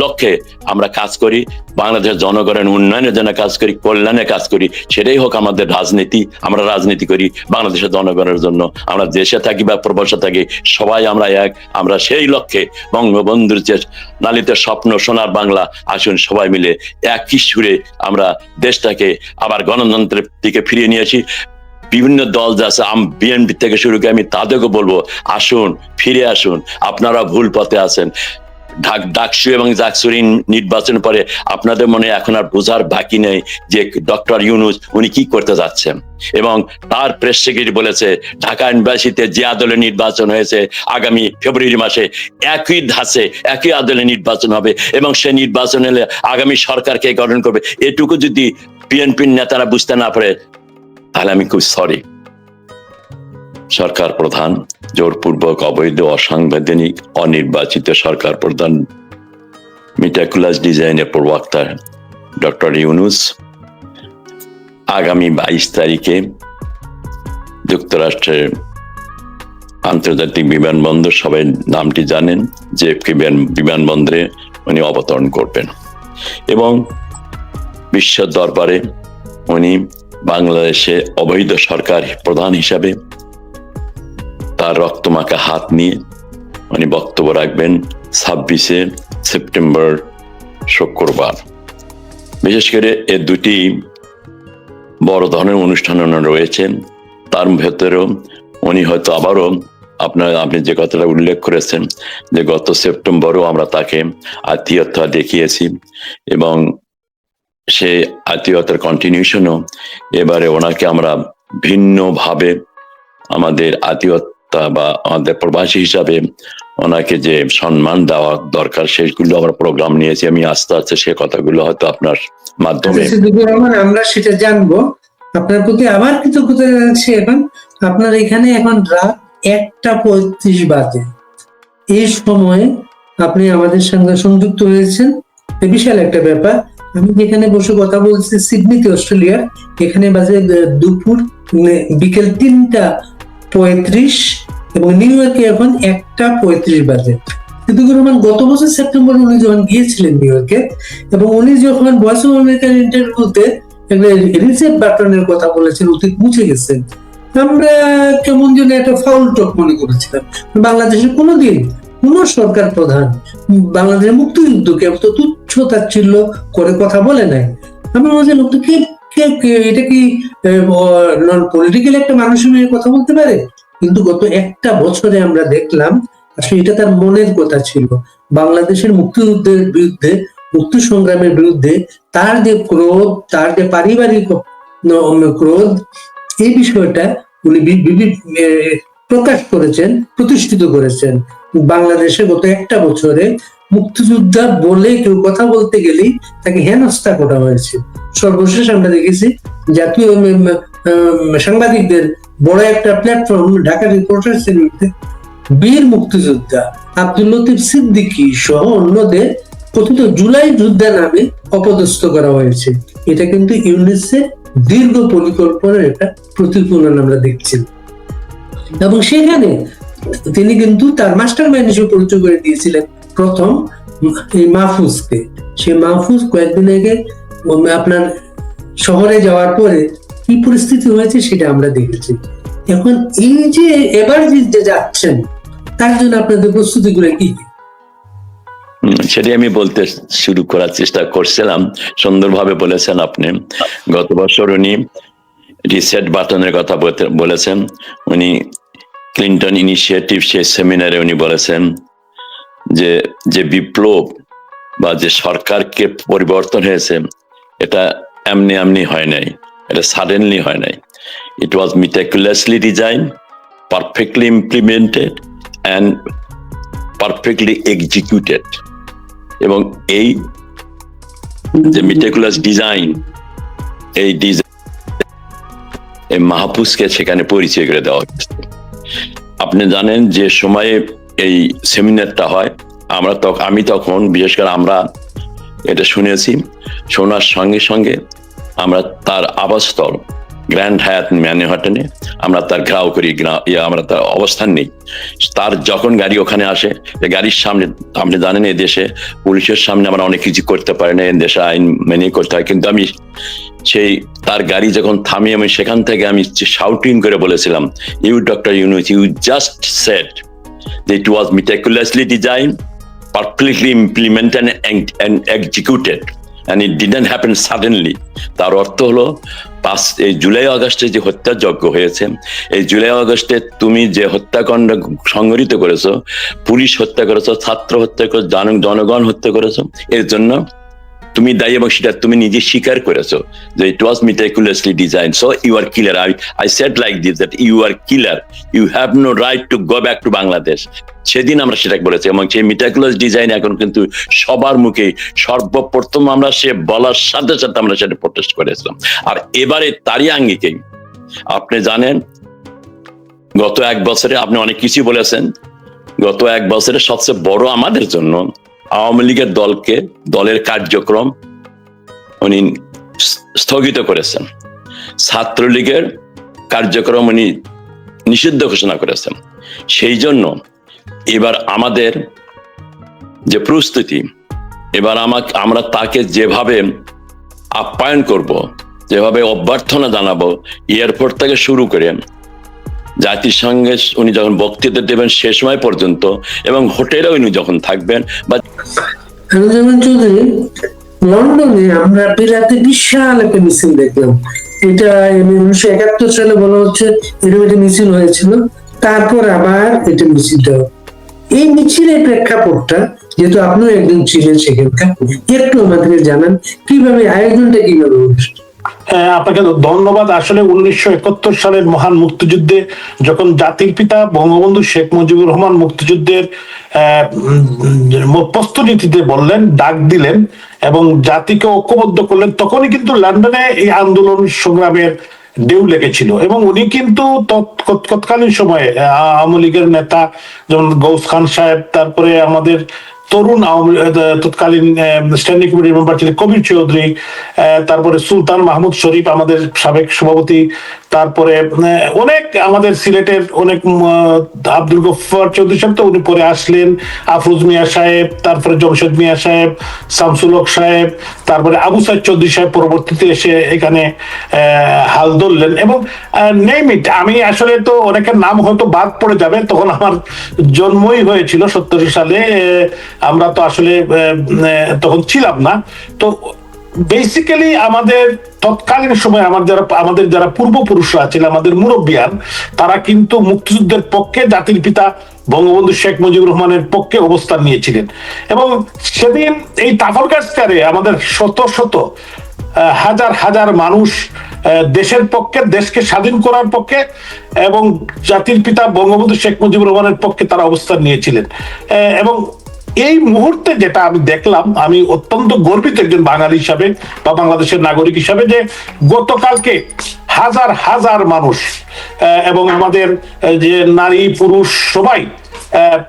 লক্ষ্যে আমরা কাজ করি, বাংলাদেশের জনগণের উন্নয়নের জন্য কাজ করি, কল্যাণে কাজ করি। সেটাই হোক আমাদের রাজনীতি। আমরা রাজনীতি করি বাংলাদেশের জনগণের জন্য। আমরা দেশে থাকি বা প্রবাসে থাকি, সবাই আমরা এক। আমরা সেই লক্ষ্যে বঙ্গবন্ধুর যে লালিত স্বপ্ন সোনার বাংলা, আসুন সবাই মিলে একই সুরে আমরা দেশটাকে আবার গণতন্ত্রের দিকে ফিরিয়ে নিয়ে আসি। বিভিন্ন দল যা আছে, বিএনপি থেকে শুরু করে আমি তাদেরকে বলবো, আসুন ফিরে আসুন, আপনারা ভুল পথে আছেন। ডাকসু এবং জাকসুর নির্বাচন পরে আপনাদের মনে এখন আর বোঝার বাকি নেই যে ডক্টর ইউনূস উনি কি করতে যাচ্ছেন। এবং তার প্রেস সেক্রেটারি বলেছে ঢাকা ইউনিভার্সিটিতে যে আদলে নির্বাচন হয়েছে আগামী ফেব্রুয়ারি মাসে একই ধাঁচে একই আদলে নির্বাচন হবে, এবং সে নির্বাচন হলে আগামী সরকারকে গঠন করবে। এটুকু যদি বিএনপির নেতারা বুঝতে না পারে, তাহলে আমি খুব সরি। সরকার প্রধান জোরপূর্বক অবৈধ, অসাংবিধানিক, অনির্বাচিত সরকার প্রধান মিটাকুলাস ডিজাইনের প্রবক্তা ডক্টর ইউনূস আগামী 22 তারিখে যুক্তরাষ্ট্রের আন্তর্জাতিক বিমানবন্দর, সবাই নামটি জানেন, JFK বিমানবন্দরে উনি অবতরণ করবেন। এবং বিশ্ব দরবারে উনি বাংলাদেশে অবৈধ সরকার প্রধান হিসাবে তার রক্তমাখা হাত নিয়ে উনি বক্তব্য রাখবেন 26শে সেপ্টেম্বর শুক্রবার। বিশেষ করে এ দুটি বড় ধরনের অনুষ্ঠান রয়েছে। তার ভেতরেও উনি হয়তো আবারও আপনি যে কথাটা উল্লেখ করেছেন যে গত সেপ্টেম্বরও আমরা তাকে আত্মীয়তা দেখিয়েছি এবং সে আত্মীয়তার কন্টিনিউশনও এবারে ওনাকে আমরা ভিন্নভাবে আমাদের আত্মীয়তা বা আমাদের প্রবাসী হিসাবে ওনাকে যে সম্মান দেওয়া দরকার সেগুলো আমরা প্রোগ্রাম নিয়েছি। আমি আস্তে আস্তে সে কথাগুলো হয়তো আপনার মাধ্যমে আমরা সেটা জানবো। আপনার প্রতি আবার কৃতজ্ঞতা জানাচ্ছি। এখন আপনার এখানে এখন রাত 1:35 বাজে। এই সময়ে আপনি আমাদের সঙ্গে সংযুক্ত হয়েছেন, বিশাল একটা ব্যাপার। আমি যেখানে বসে কথা বলছি সিডনিতে অস্ট্রেলিয়া, এখানে বাজে দুপুর বিকেল 3:35 এবং নিউ ইয়র্কে এখন 1:35 বাজে। সিদ্দিকুর রহমান গত বছর সেপ্টেম্বর উনি যখন গিয়েছিলেন নিউ ইয়র্কে এবং উনি যখন ভয়েস অফ আমেরিকার ইন্টারভিউতে রিসেট বাটনের কথা বলেছেন, অতীত মুছে গেছেন, আমরা কেমন যেন একটা ফাউল টক মনে করেছিলাম। বাংলাদেশের কোনোদিন কোন সরকার প্রধান বাংলাদেশের মুক্তিযুদ্ধকে এত তুচ্ছ তাচ্ছিল্য করে কথা বলে নাই। আমরা বলছি লোকটা এটা কি নন পলিটিক্যাল একটা মানুষের নিয়ে কথা বলতে পারে? কিন্তু গত একটা বছরে আমরা দেখলাম আসলে এটা তার মনের কথা ছিল। বাংলাদেশের মুক্তিযুদ্ধের বিরুদ্ধে, মুক্তি সংগ্রামের বিরুদ্ধে তার যে ক্রোধ, তার যে পারিবারিক ক্রোধ, এই বিষয়টা উনি প্রকাশ করেছেন, প্রতিষ্ঠিত করেছেন। বাংলাদেশে গত একটা বছরে মুক্তিযোদ্ধা বলে কেউ কথা বলতে গেলেই তাকে হেনস্থা করা হয়েছে। সর্বশেষ আমরা দেখেছি জাতীয় সাংবাদিকদের বড় একটা প্ল্যাটফর্ম ঢাকা রিপোর্টার্স ইউনিটিতে বীর মুক্তিযোদ্ধা আব্দুল লতিফ সিদ্দিকী সহ অন্যদের কথিত জুলাই যোদ্ধা নামে অপদস্থ করা হয়েছে। এটা কিন্তু ইউনিসেফের দীর্ঘ পরিকল্পনার একটা প্রতিফলন আমরা দেখছি। এবং সেখানে তিনি কিন্তু তার মাস্টার মাইন্ড হিসেবে পরিচয় করে দিয়েছিলেন প্রথম এই মাহফুজকে। সে মাহফুজ কয়েকদিন আগে আপনার শহরে যাওয়ার পরে কি পরিস্থিতি হয়েছে সেটা আমরা দেখেছি। এখন এই যে এবার যে যাচ্ছেন তার জন্য আপনাদের প্রস্তুতি করে কি? সেটাই আমি বলতে শুরু করার চেষ্টা করছিলাম। সুন্দরভাবে বলেছেন আপনি। গত বছর উনি রিসেট বাটনের কথা বলেছেন। উনি ক্লিন্টন ইনিশিয়েটিভ সেই সেমিনারে উনি বলেছেন যে বিপ্লব বা যে সরকারকে পরিবর্তন হয়েছে এটা এমনি হয় নাই, এটা সাডেনলি হয় নাই। ইট ওয়াজ meticulously designed, perfectly implemented and perfectly executed. এবং এই যে meticulous ডিজাইন, এই মাহফুজকে সেখানে পরিচয় করে দেওয়া হয়েছে। আপনি জানেন যে সময়ে এই সেমিনারটা হয়, আমি তখন বিশেষ করে আমরা এটা শুনেছি, শোনার সঙ্গে সঙ্গে আমরা তার আবাসস্থল গ্র্যান্ড হায়াত ম্যানহাটনে আমরা তার ঘেরাও করি, আমরা তার অবস্থান নেই। তার যখন গাড়ি ওখানে আসে, গাড়ির সামনে, আপনি জানেন এই দেশে পুলিশের সামনে আমরা অনেক কিছু করতে পারি না, দেশে আইন মেনে করতে হয়, কিন্তু আমি সেই তার গাড়ি যখন থামি আমি সেখান থেকে আমি শাউটিং করে বলেছিলাম, you doctor Yunus, you just said that it was meticulously designed, perfectly implemented and executed, and it didn't happen suddenly. তার অর্থ হলো এই জুলাই আগস্টে যে হত্যাযজ্ঞ হয়েছে, এই জুলাই আগস্টে তুমি যে হত্যাকাণ্ড সংঘটিত করেছো, পুলিশ হত্যা করেছো, ছাত্র হত্যা করেছো, জনগণ হত্যা করেছো, এর জন্য তুমি দায়ী এবং সেটা তুমি নিজে স্বীকার করেছো যে it was meticulously designed, so you are killer. I said like this, that you are killer, you have no right to go back to Bangladesh. সেদিন আমরা সেটা বলেছি এবং সেই meticulous ডিজাইন এখন কিন্তু সবার মুখে সর্বপ্রথম আমরা সে বলার সাথে সাথে আমরা সেটা প্রোটেস্ট করেছিলাম। আর এবারে তারই আঙ্গিকেই আপনি জানেন গত এক বছরে আপনি অনেক কিছু বলেছেন, গত এক বছরে সবচেয়ে বড় আমাদের জন্য আওয়ামী লীগের দলের কার্যক্রম উনি স্থগিত করেছেন, ছাত্রলীগের কার্যক্রম উনি নিষিদ্ধ ঘোষণা করেছেন। সেই জন্য এবার আমাদের যে প্রস্তুতি, এবার আমরা তাকে যেভাবে আপ্যায়ন করব, যেভাবে অভ্যর্থনা জানাবো এয়ারপোর্ট থেকে শুরু করে জাতিসংঘে উনি যখন বক্তৃতা দেবেন সে সময় পর্যন্ত, এবং হোটেলে উনি যখন থাকবেন বা যেমন চৌধুরী, লন্ডনে আমরা বিলাতে বিশাল একটা মিছিল দেখলাম। এটা 1971 সালে বলা হচ্ছে এরকম একটা মিছিল হয়েছিল, তারপর আবার এটা মিছিলটা, এই মিছিলের প্রেক্ষাপটটা, যেহেতু আপনিও একজন ছিলেন সেখানকার, একটু আমাদেরকে জানান কিভাবে আয়োজনটা কিভাবে হয়েছিল। আপনাকে ধন্যবাদ। আসলে 1971 সালের মহান মুক্তিযুদ্ধে যখন জাতির পিতা বঙ্গবন্ধু শেখ মুজিবুর রহমান মুক্তিযুদ্ধের প্রস্তুতিতে বললেন, ডাক দিলেন এবং জাতিকে ঐক্যবদ্ধ করলেন, তখনই কিন্তু লন্ডনে এই আন্দোলন সংগ্রামের ঢেউ লেগেছিল। এবং উনি কিন্তু তৎকালীন সময়ে আওয়ামী লীগের নেতা যেমন গৌস খান সাহেব, তারপরে আমাদের তরুণ তৎকালীন স্ট্যান্ডিং কমিটির মেম্বার ছিলেন কবির চৌধুরী, তারপরে সুলতান মাহমুদ শরীফ আমাদের সাবেক সভাপতি, তারপরে অনেক আমাদের সিলেটের অনেক আব্দুল গফফার চৌধুরী সাহেব, তো উনি পরে আসলেন, আফরোজ মিয়া সাহেব, তারপরে জমশেদ মিয়া সাহেব, শামসুল হক সাহেব, তারপরে আবু সাইদ চৌধুরী সাহেব পরবর্তীতে এসে এখানে হাল ধরলেন। এবং নেম ইট, আমি আসলে তো অনেকের নাম হয়তো বাদ পড়ে যাবে, তখন আমার জন্মই হয়েছিল 70 সালে, আমরা তো আসলে তখন ছিলাম না। তো বেসিক্যালি আমাদের তৎকালীন সময় আমাদের যারা পূর্বপুরুষরা ছিলেন, আমাদের মুরব্বিয়ান, তারা কিন্তু মুক্তিযুদ্ধের পক্ষে, জাতির পিতা বঙ্গবন্ধু শেখ মুজিবুর রহমানের পক্ষে অবস্থান নিয়েছিলেন। এবং সেদিন এই ট্রাফালগার স্কয়ারে আমাদের শত শত হাজার হাজার মানুষ দেশের পক্ষে, দেশকে স্বাধীন করার পক্ষে এবং জাতির পিতা বঙ্গবন্ধু শেখ মুজিবুর রহমানের পক্ষে তারা অবস্থান নিয়েছিলেন। এবং এই মুহূর্তে যেটা আমি দেখলাম, আমি অত্যন্ত গর্বিত একজন বাঙালি হিসাবে বা বাংলাদেশের নাগরিক হিসাবে, যে গতকালকে হাজার হাজার মানুষ এবং আমাদের যে নারী পুরুষ সবাই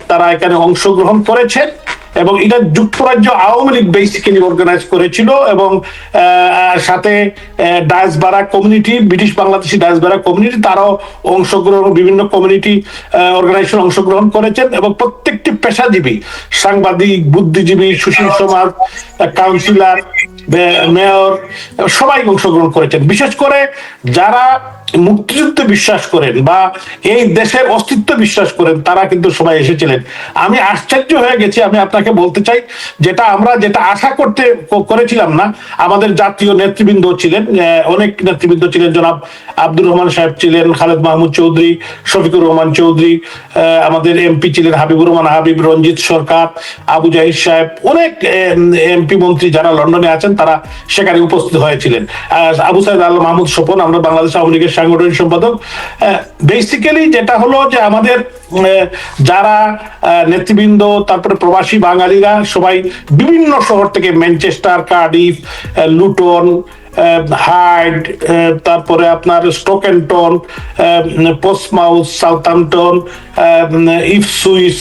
তারা এখানে অংশগ্রহণ করেছেন। এবং এটা যুক্তরাজ্য আওয়ামী লীগ বেসিক্যালি অর্গানাইজ করেছিল, এবং সাথে diaspora community, British Bangladeshi diaspora community, তারাও অংশগ্রহণ, বিভিন্ন কমিউনিটি অর্গানাইজেশন অংশগ্রহণ করেছেন। এবং প্রত্যেকটি পেশাজীবী, সাংবাদিক, বুদ্ধিজীবী, সুশীল সমাজ, কাউন্সিলর, মেয়র, সবাই অংশগ্রহণ করেছেন। বিশেষ করে যারা মুক্তিযুদ্ধে বিশ্বাস করেন বা এই দেশের অস্তিত্ব বিশ্বাস করেন, তারা কিন্তু সবাই এসেছিলেন। আমি আশ্চর্য হয়ে গেছি, আমি আপনাকে বলতে চাই, আমরা যেটা আশা করেছিলাম না। আমাদের জাতীয় নেতৃবৃন্দ ছিলেন, অনেক নেতৃবৃন্দ ছিলেন, জনাব আব্দুর রহমান সাহেব ছিলেন, খালেদ মাহমুদ চৌধুরী, শফিকুর রহমান চৌধুরী, আমাদের এমপি ছিলেন হাবিবুর রহমান হাবিব, রঞ্জিত সরকার, আবু জাহিদ সাহেব, অনেক এমপি মন্ত্রী যারা লন্ডনে আছেন তারা সেখানে উপস্থিত হয়েছিলেন। আবু সাইদ আল মাহমুদ স্বপন, আমরা বাংলাদেশ আওয়ামী লীগের সাংগঠনিক সম্পাদক। বেসিক্যালি যেটা হলো যে আমাদের যারা নেতৃবৃন্দ, তারপরে প্রবাসী বাঙালিরা সবাই বিভিন্ন শহর থেকে, ম্যানচেস্টার, কার্ডিফ, লুটন, হাইড, তারপরে আপনার স্টোকেনটন, পোস্টমাউথ, সাউথহ্যাম্পটন, ইপসুইচ,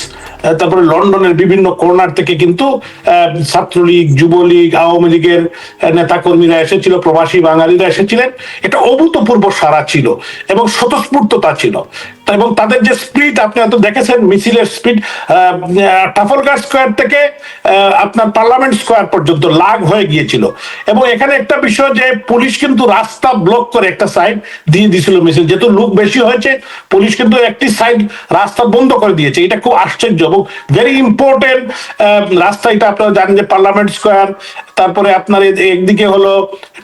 তারপরে লন্ডনের বিভিন্ন কর্নার থেকে কিন্তু ছাত্রলীগ, যুবলীগ, আওয়ামী লীগের নেতাকর্মীরা এসেছিল, প্রবাসী বাঙালিরা এসেছিলেন। এটা অভূতপূর্ব সাড়া ছিল এবং স্বতঃস্ফূর্ততা ছিল। এবং তাদের যে স্পিড, আপনি হয়তো দেখেছেন মিছিলের স্পিড, ট্রাফালগার স্কয়ার থেকে আপনার পার্লামেন্ট স্কয়ার পর্যন্ত লাগ হয়ে গিয়েছিল। এবং এখানে একটা বিষয়, যে পুলিশ কিন্তু রাস্তা ব্লক করে একটা সাইড দিয়ে দিয়েছিল মিছিল, যেহেতু লোক বেশি হয়েছে, পুলিশ কিন্তু একটি সাইড রাস্তা বন্ধ করে দিয়েছে। এটা খুব আশ্চর্য এবং ভেরি ইম্পর্টেন্ট রাস্তা। এটা আপনারা জানেন যে পার্লামেন্ট স্কয়ার, তারপরে আপনার একদিকে হলো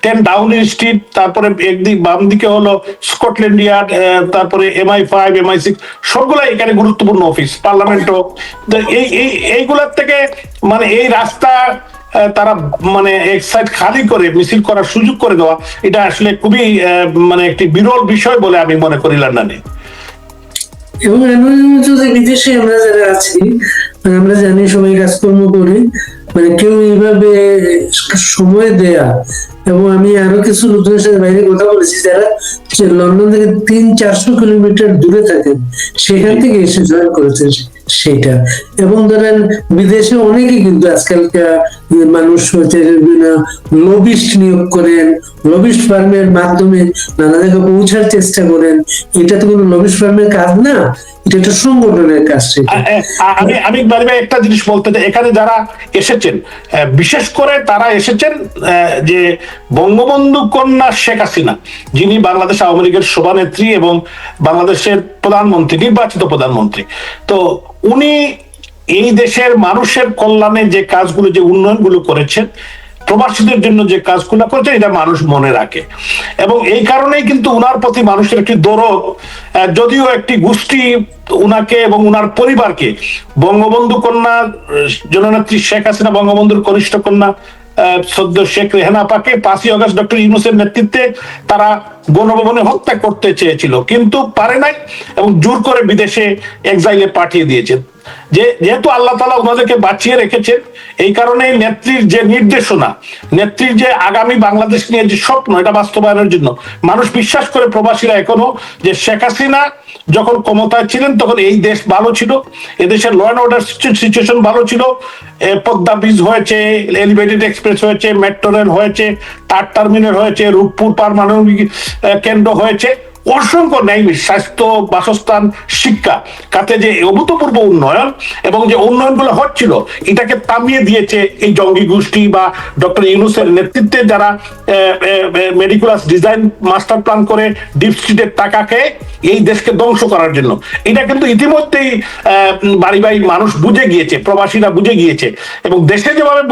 10 ডাউনিং স্ট্রিট, তারপরে একদিকে বাম দিকে হলো স্কটল্যান্ড ইয়ার্ড, তারপরে MI5, MI6, সবগুলো এখানে গুরুত্বপূর্ণ অফিস, পার্লামেন্টও। এইগুলার থেকে মানে এই রাস্তা তারা মানে এক সাইড খালি করে মিছিল করার সুযোগ করে দেওয়া, এটা আসলে খুবই মানে একটি বিরল বিষয় বলে আমি মনে করি লন্ডনে। এবং বিদেশে আমরা যারা আছি, আমরা জানি সবাই কাজকর্ম করি, মানে কেউ এইভাবে সময় দেয়া। এবং আমি আরো কিছু লোকজনের সাথে বাইরে কথা বলেছি যারা লন্ডন থেকে 300-400 কিলোমিটার দূরে থাকেন, সেখান থেকে এসে জয়েন করেছেন সেটা। এবং ধরেন বিদেশে অনেকেই কিন্তু আজকালকার মানুষ হচ্ছে লবিস্ট নিয়োগ করেন, লবিস্ট ফার্মের মাধ্যমে নানা জায়গায় পৌঁছার চেষ্টা করেন। এটা তো কোনো লবিস্ট ফার্মের কাজ না, এটা একটা সংগঠনের কাজ। আমি আমি বারবার একটা জিনিস বলতে চাই, এখানে যারা এসেছেন বিশেষ করে তারা এসেছেন যে বঙ্গবন্ধু কন্যা শেখ হাসিনা, যিনি বাংলাদেশ আওয়ামী লীগের সভানেত্রী এবং বাংলাদেশের প্রধানমন্ত্রী, নির্বাচিত প্রধানমন্ত্রী। তো উনি এই দেশের মানুষের কল্যাণে যে কাজগুলো, যে উন্নয়নগুলো করেছেন, প্রবাসীদের জন্য যে কাজগুলো করেছেন, এটা মানুষ মনে রাখে। এবং এই কারণেই কিন্তু উনার প্রতি মানুষের একটি দরদ, যদিও একটি গোষ্ঠী উনাকে এবং উনার পরিবারকে, বঙ্গবন্ধু কন্যা জননেত্রী শেখ হাসিনা, বঙ্গবন্ধুর কনিষ্ঠ কন্যা সদ্য শেখ রেহানা আপাকে 5ই আগস্ট ডক্টর ইউনূসের নেতৃত্বে তারা গণভবনে হত্যা করতে চেয়েছিল, কিন্তু পারে নাই এবং জোর করে বিদেশে এক্সাইলে পাঠিয়ে দিয়েছে। যেহেতু আল্লাহ তাআলা ওনাদেরকে বাঁচিয়ে রেখেছেন, এই কারণে নেত্রীর যে নির্দেশনা, নেত্রীর যে আগামী বাংলাদেশ নিয়ে যে স্বপ্ন, এটা বাস্তবায়নের জন্য মানুষ বিশ্বাস করে, প্রবাসীরা এখনো, যে শেখ হাসিনা যখন ক্ষমতায় ছিলেন তখন এই দেশ ভালো ছিল, এদেশের ল অ্যান্ড অর্ডার সিচুয়েশন ভালো ছিল, পদ্মা ব্রিজ হয়েছে, এলিভেটেড এক্সপ্রেস হয়েছে, মেট্রো রেল হয়েছে, তার টার্মিনাল হয়েছে, রূপপুর পারমাণবিক কেন্দ্র হয়েছে, অসংখ্য ন্যায়, স্বাস্থ্য, বাসস্থান, শিক্ষা খাতে যে অভূতপূর্ব উন্নয়ন, এবং যে উন্নয়নগুলো হচ্ছিল এটাকে থামিয়ে দিয়েছে এই জঙ্গি গোষ্ঠী বা ডক্টর ইউনূসের নেতৃত্বে যারা মেডিকুলাস ডিজাইন মাস্টার প্ল্যান করে ডিপ স্টেটের টাকাকে এই দেশকে ধ্বংস করার জন্য। এটা কিন্তু ইতিমধ্যেই বাড়ি বাড়ি মানুষ বুঝে গিয়েছে, প্রবাসীরা বুঝে গিয়েছে, এবং দেশে যেভাবে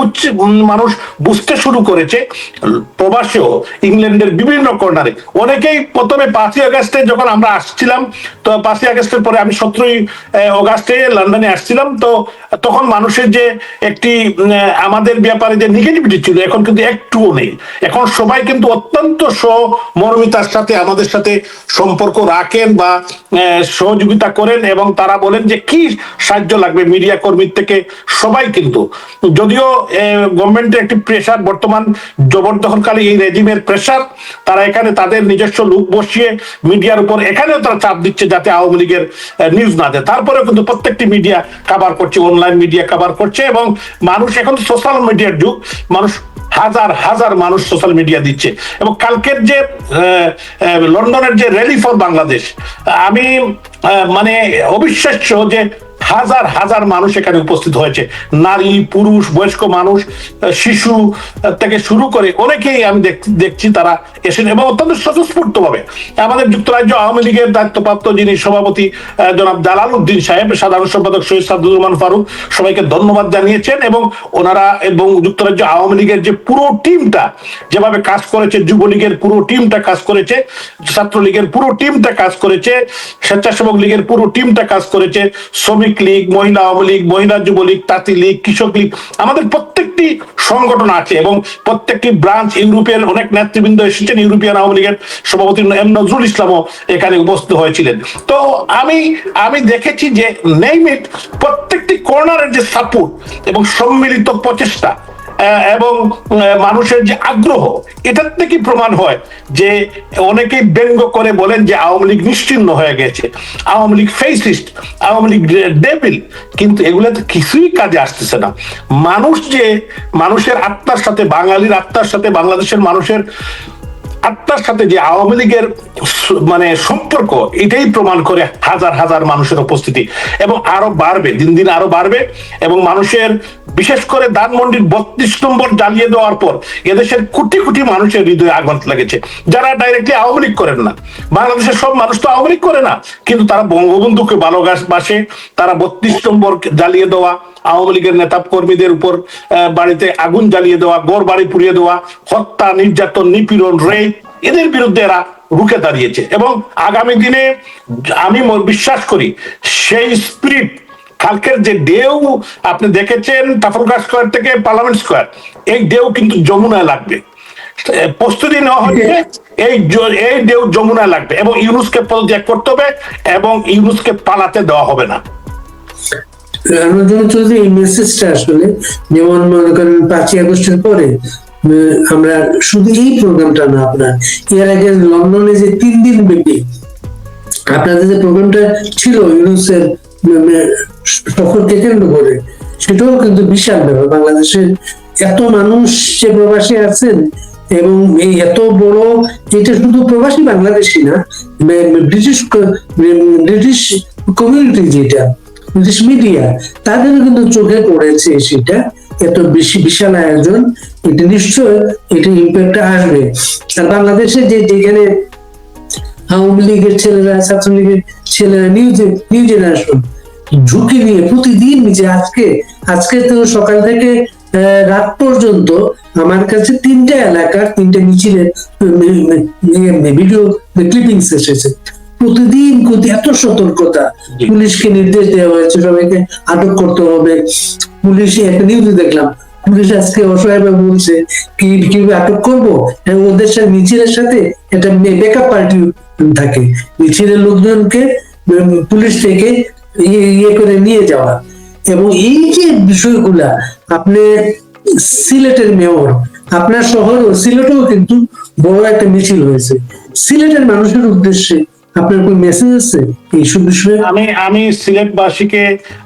মানুষ বুঝতে শুরু করেছে, প্রবাসীও ইংল্যান্ডের বিভিন্ন কর্নারে অনেকেই প্রথমে 5ই আগস্টে যখন আমরা আসছিলাম, তো 5ই আগস্টের পরে আমি 17ই আগস্টে লন্ডনে আসছিলাম, তো তখন মানুষের যে একটি আমাদের ব্যাপারে যে নেগেটিভিটি ছিল, এখন কিন্তু একটুও নেই। এখন সবাই কিন্তু অত্যন্ত সহমর্মিতার সাথে আমাদের সাথে সম্পর্ক রাখেন বা সহযোগিতা করেন, এবং তারা বলেন যে কি সাহায্য লাগবে মিডিয়া কর্মীর থেকে। সবাই কিন্তু, যদিও গভর্নমেন্টের একটি প্রেশার, বর্তমান জবরদখলকারী এই রেজিমের প্রেশার, তারা এখানে তাদের নিজস্ব লোক বসিয়ে মিডিয়ার উপর এখানেও তারা চাপ দিচ্ছে যাতে আওয়ামী লীগের নিউজ না দেয়। তারপরেও কিন্তু প্রত্যেকটি মিডিয়া কভার করছে, অনলাইন মিডিয়া কভার করছে, এবং মানুষ এখন সোশ্যাল মিডিয়ার যুগ, মানুষ হাজার হাজার মানুষ সোশ্যাল মিডিয়া দিচ্ছে। এবং কালকের যে লন্ডনের যে র্যালি ফর বাংলাদেশ, আমি মানে অবিশ্বাস্য যে হাজার হাজার মানুষ এখানে উপস্থিত হয়েছে, নারী, পুরুষ, বয়স্ক মানুষ, শিশু থেকে শুরু করে অনেকেই আমি দেখছি তারা এসেছেন, এবং অত্যন্ত স্বতঃস্ফূর্ত ভাবে আমাদের যুক্তরাজ্য আওয়ামী লীগের দায়িত্বপ্রাপ্ত যিনি সভাপতি জনাব জালাল উদ্দিন সাহেব, সাধারণ সম্পাদক শহীদ সাদুর রহমান ফারুক, সবাইকে ধন্যবাদ জানিয়েছেন। এবং ওনারা এবং যুক্তরাজ্য আওয়ামী লীগের যে পুরো টিমটা যেভাবে কাজ করেছে, যুবলীগের পুরো টিমটা কাজ করেছে, ছাত্রলীগের পুরো টিমটা কাজ করেছে, স্বেচ্ছাসেবক লীগের পুরো টিমটা কাজ করেছে, শ্রমিক লীগ, মহিলা আওয়ামী লীগ, মহিলা যুবলীগ, তাঁতি লীগ, কৃষক লীগ, আমাদের প্রত্যেকটি সংগঠন আছে, এবং প্রত্যেকটি ব্রাঞ্চ, ইউরোপের অনেক নেতৃবৃন্দ এসেছেন, ইউরোপিয়ান আওয়ামী লীগের সভাপতি এম নজরুল ইসলামও এখানে উপস্থিত হয়েছিলেন। তো আমি দেখেছি যে নেইমিট প্রত্যেকটি কর্নারের যে সাপোর্ট এবং সম্মিলিত প্রচেষ্টা এবং মানুষের যে আগ্রহ, এটার থেকে প্রমাণ হয় যে অনেকেই ব্যঙ্গ করে বলেন যে আওয়ামী লীগ নিশ্চিহ্ন হয়ে গেছে, আওয়ামী লীগ ফেসিস্ট, আওয়ামী লীগ ডেভিল, কিন্তু এগুলো তো কিছুই কাজে আসতেছে না। মানুষ যে মানুষের আত্মার সাথে, বাঙালির আত্মার সাথে, বাংলাদেশের মানুষের আত্মার সাথে যে আওয়ামী লীগের মানে সম্পর্ক, এটাই প্রমাণ করে হাজার হাজার মানুষের উপস্থিতি, এবং আরো বাড়বে, দিন দিন আরো বাড়বে। এবং মানুষের, বিশেষ করে ধানমন্ডির 32 নম্বর জ্বালিয়ে দেওয়ার পর এদেশের কোটি কোটি মানুষের হৃদয়ে আঘাত লেগেছে, যারা ডাইরেক্টলি আওয়ামী লীগ করেন না। বাংলাদেশের সব মানুষ তো আওয়ামী লীগ করে না, কিন্তু তারা বঙ্গবন্ধুকে ভালোবাসে। তারা 32 নম্বর জ্বালিয়ে দেওয়া, আওয়ামী লীগের নেতা কর্মীদের উপর বাড়িতে আগুন জ্বালিয়ে দেওয়া, ঘর বাড়ি পুড়িয়ে দেওয়া, হত্যা, নির্যাতন, নিপীড়ন, রেপ, এদের বিরুদ্ধে এরা রুখে দাঁড়িয়েছে। এবং আগামী দিনে আমি বিশ্বাস করি সেই স্পিরিট, কালকের যে ঢেউ আপনি দেখেছেন ট্রাফালগার স্কয়ার থেকে পার্লামেন্ট স্কয়ার, এই ঢেউ কিন্তু যমুনায় লাগবে, প্রস্তুতি নেওয়া হচ্ছে। এই ঢেউ যমুনায় লাগবে, এবং ইউনূসকে পদত্যাগ করতে হবে, এবং ইউনূসকে পালাতে দেওয়া হবে না। এই মেসেজটা আসলে, যেমন মনে করেন 5ই আগস্টের পরে আমরা শুধু এই প্রোগ্রামটা না, আপনার এর আগে লন্ডনে যে 3 দিন ব্যাপী আপনাদের যে প্রোগ্রামটা ছিল ইউনূসের সফরকে কেন্দ্র করে, সেটাও কিন্তু বিশাল ব্যাপার। বাংলাদেশের এত মানুষ যে প্রবাসী আছেন, এবং এই এত বড়, এটা শুধু প্রবাসী বাংলাদেশি না, ব্রিটিশ কমিউনিটি যেটা ব্রিটিশ মিডিয়া, তাদেরও কিন্তু চোখে পড়েছে সেটা, এত বেশি বিশাল আয়োজন, এটা নিশ্চয় এটা ইম্প্যাক্ট আসবে। আর বাংলাদেশে যেখানে আওয়ামী লীগের ছেলেরা, ছাত্রলীগের ছেলেরা, নিউ জেনারেশন ঝুঁকি নিয়ে প্রতিদিন নিজে, আজকে তো সকাল থেকে রাত পর্যন্ত আমার কাছে 3টা এলাকার 3টে মিছিলের ভিডিও ক্লিপিংস এসেছে। প্রতিদিন এত সতর্কতা, পুলিশকে নির্দেশ দেওয়া হয়েছে সবাইকে আটক করতে হবে। পুলিশ একটা নিউজে দেখলাম, পুলিশ আজকে অসহায়ভাবে বলছে কিভাবে আটক করবো, এবং ওদের সাথে মিছিলের সাথে একটা ব্যাকআপ পার্টি থাকে, মিছিলের লোকজনকে পুলিশ থেকে ইয়ে করে নিয়ে যাওয়া। এবং এই যে বিষয়গুলা, আপনি সিলেটের মেয়র, আপনার শহর সিলেটেও কিন্তু বড় একটা মিছিল হয়েছে, সিলেটের মানুষের উদ্দেশ্যে আপনার কোন মেসেজ আছে এইসব বিষয়ে? আমি সিলেটবাসীকে,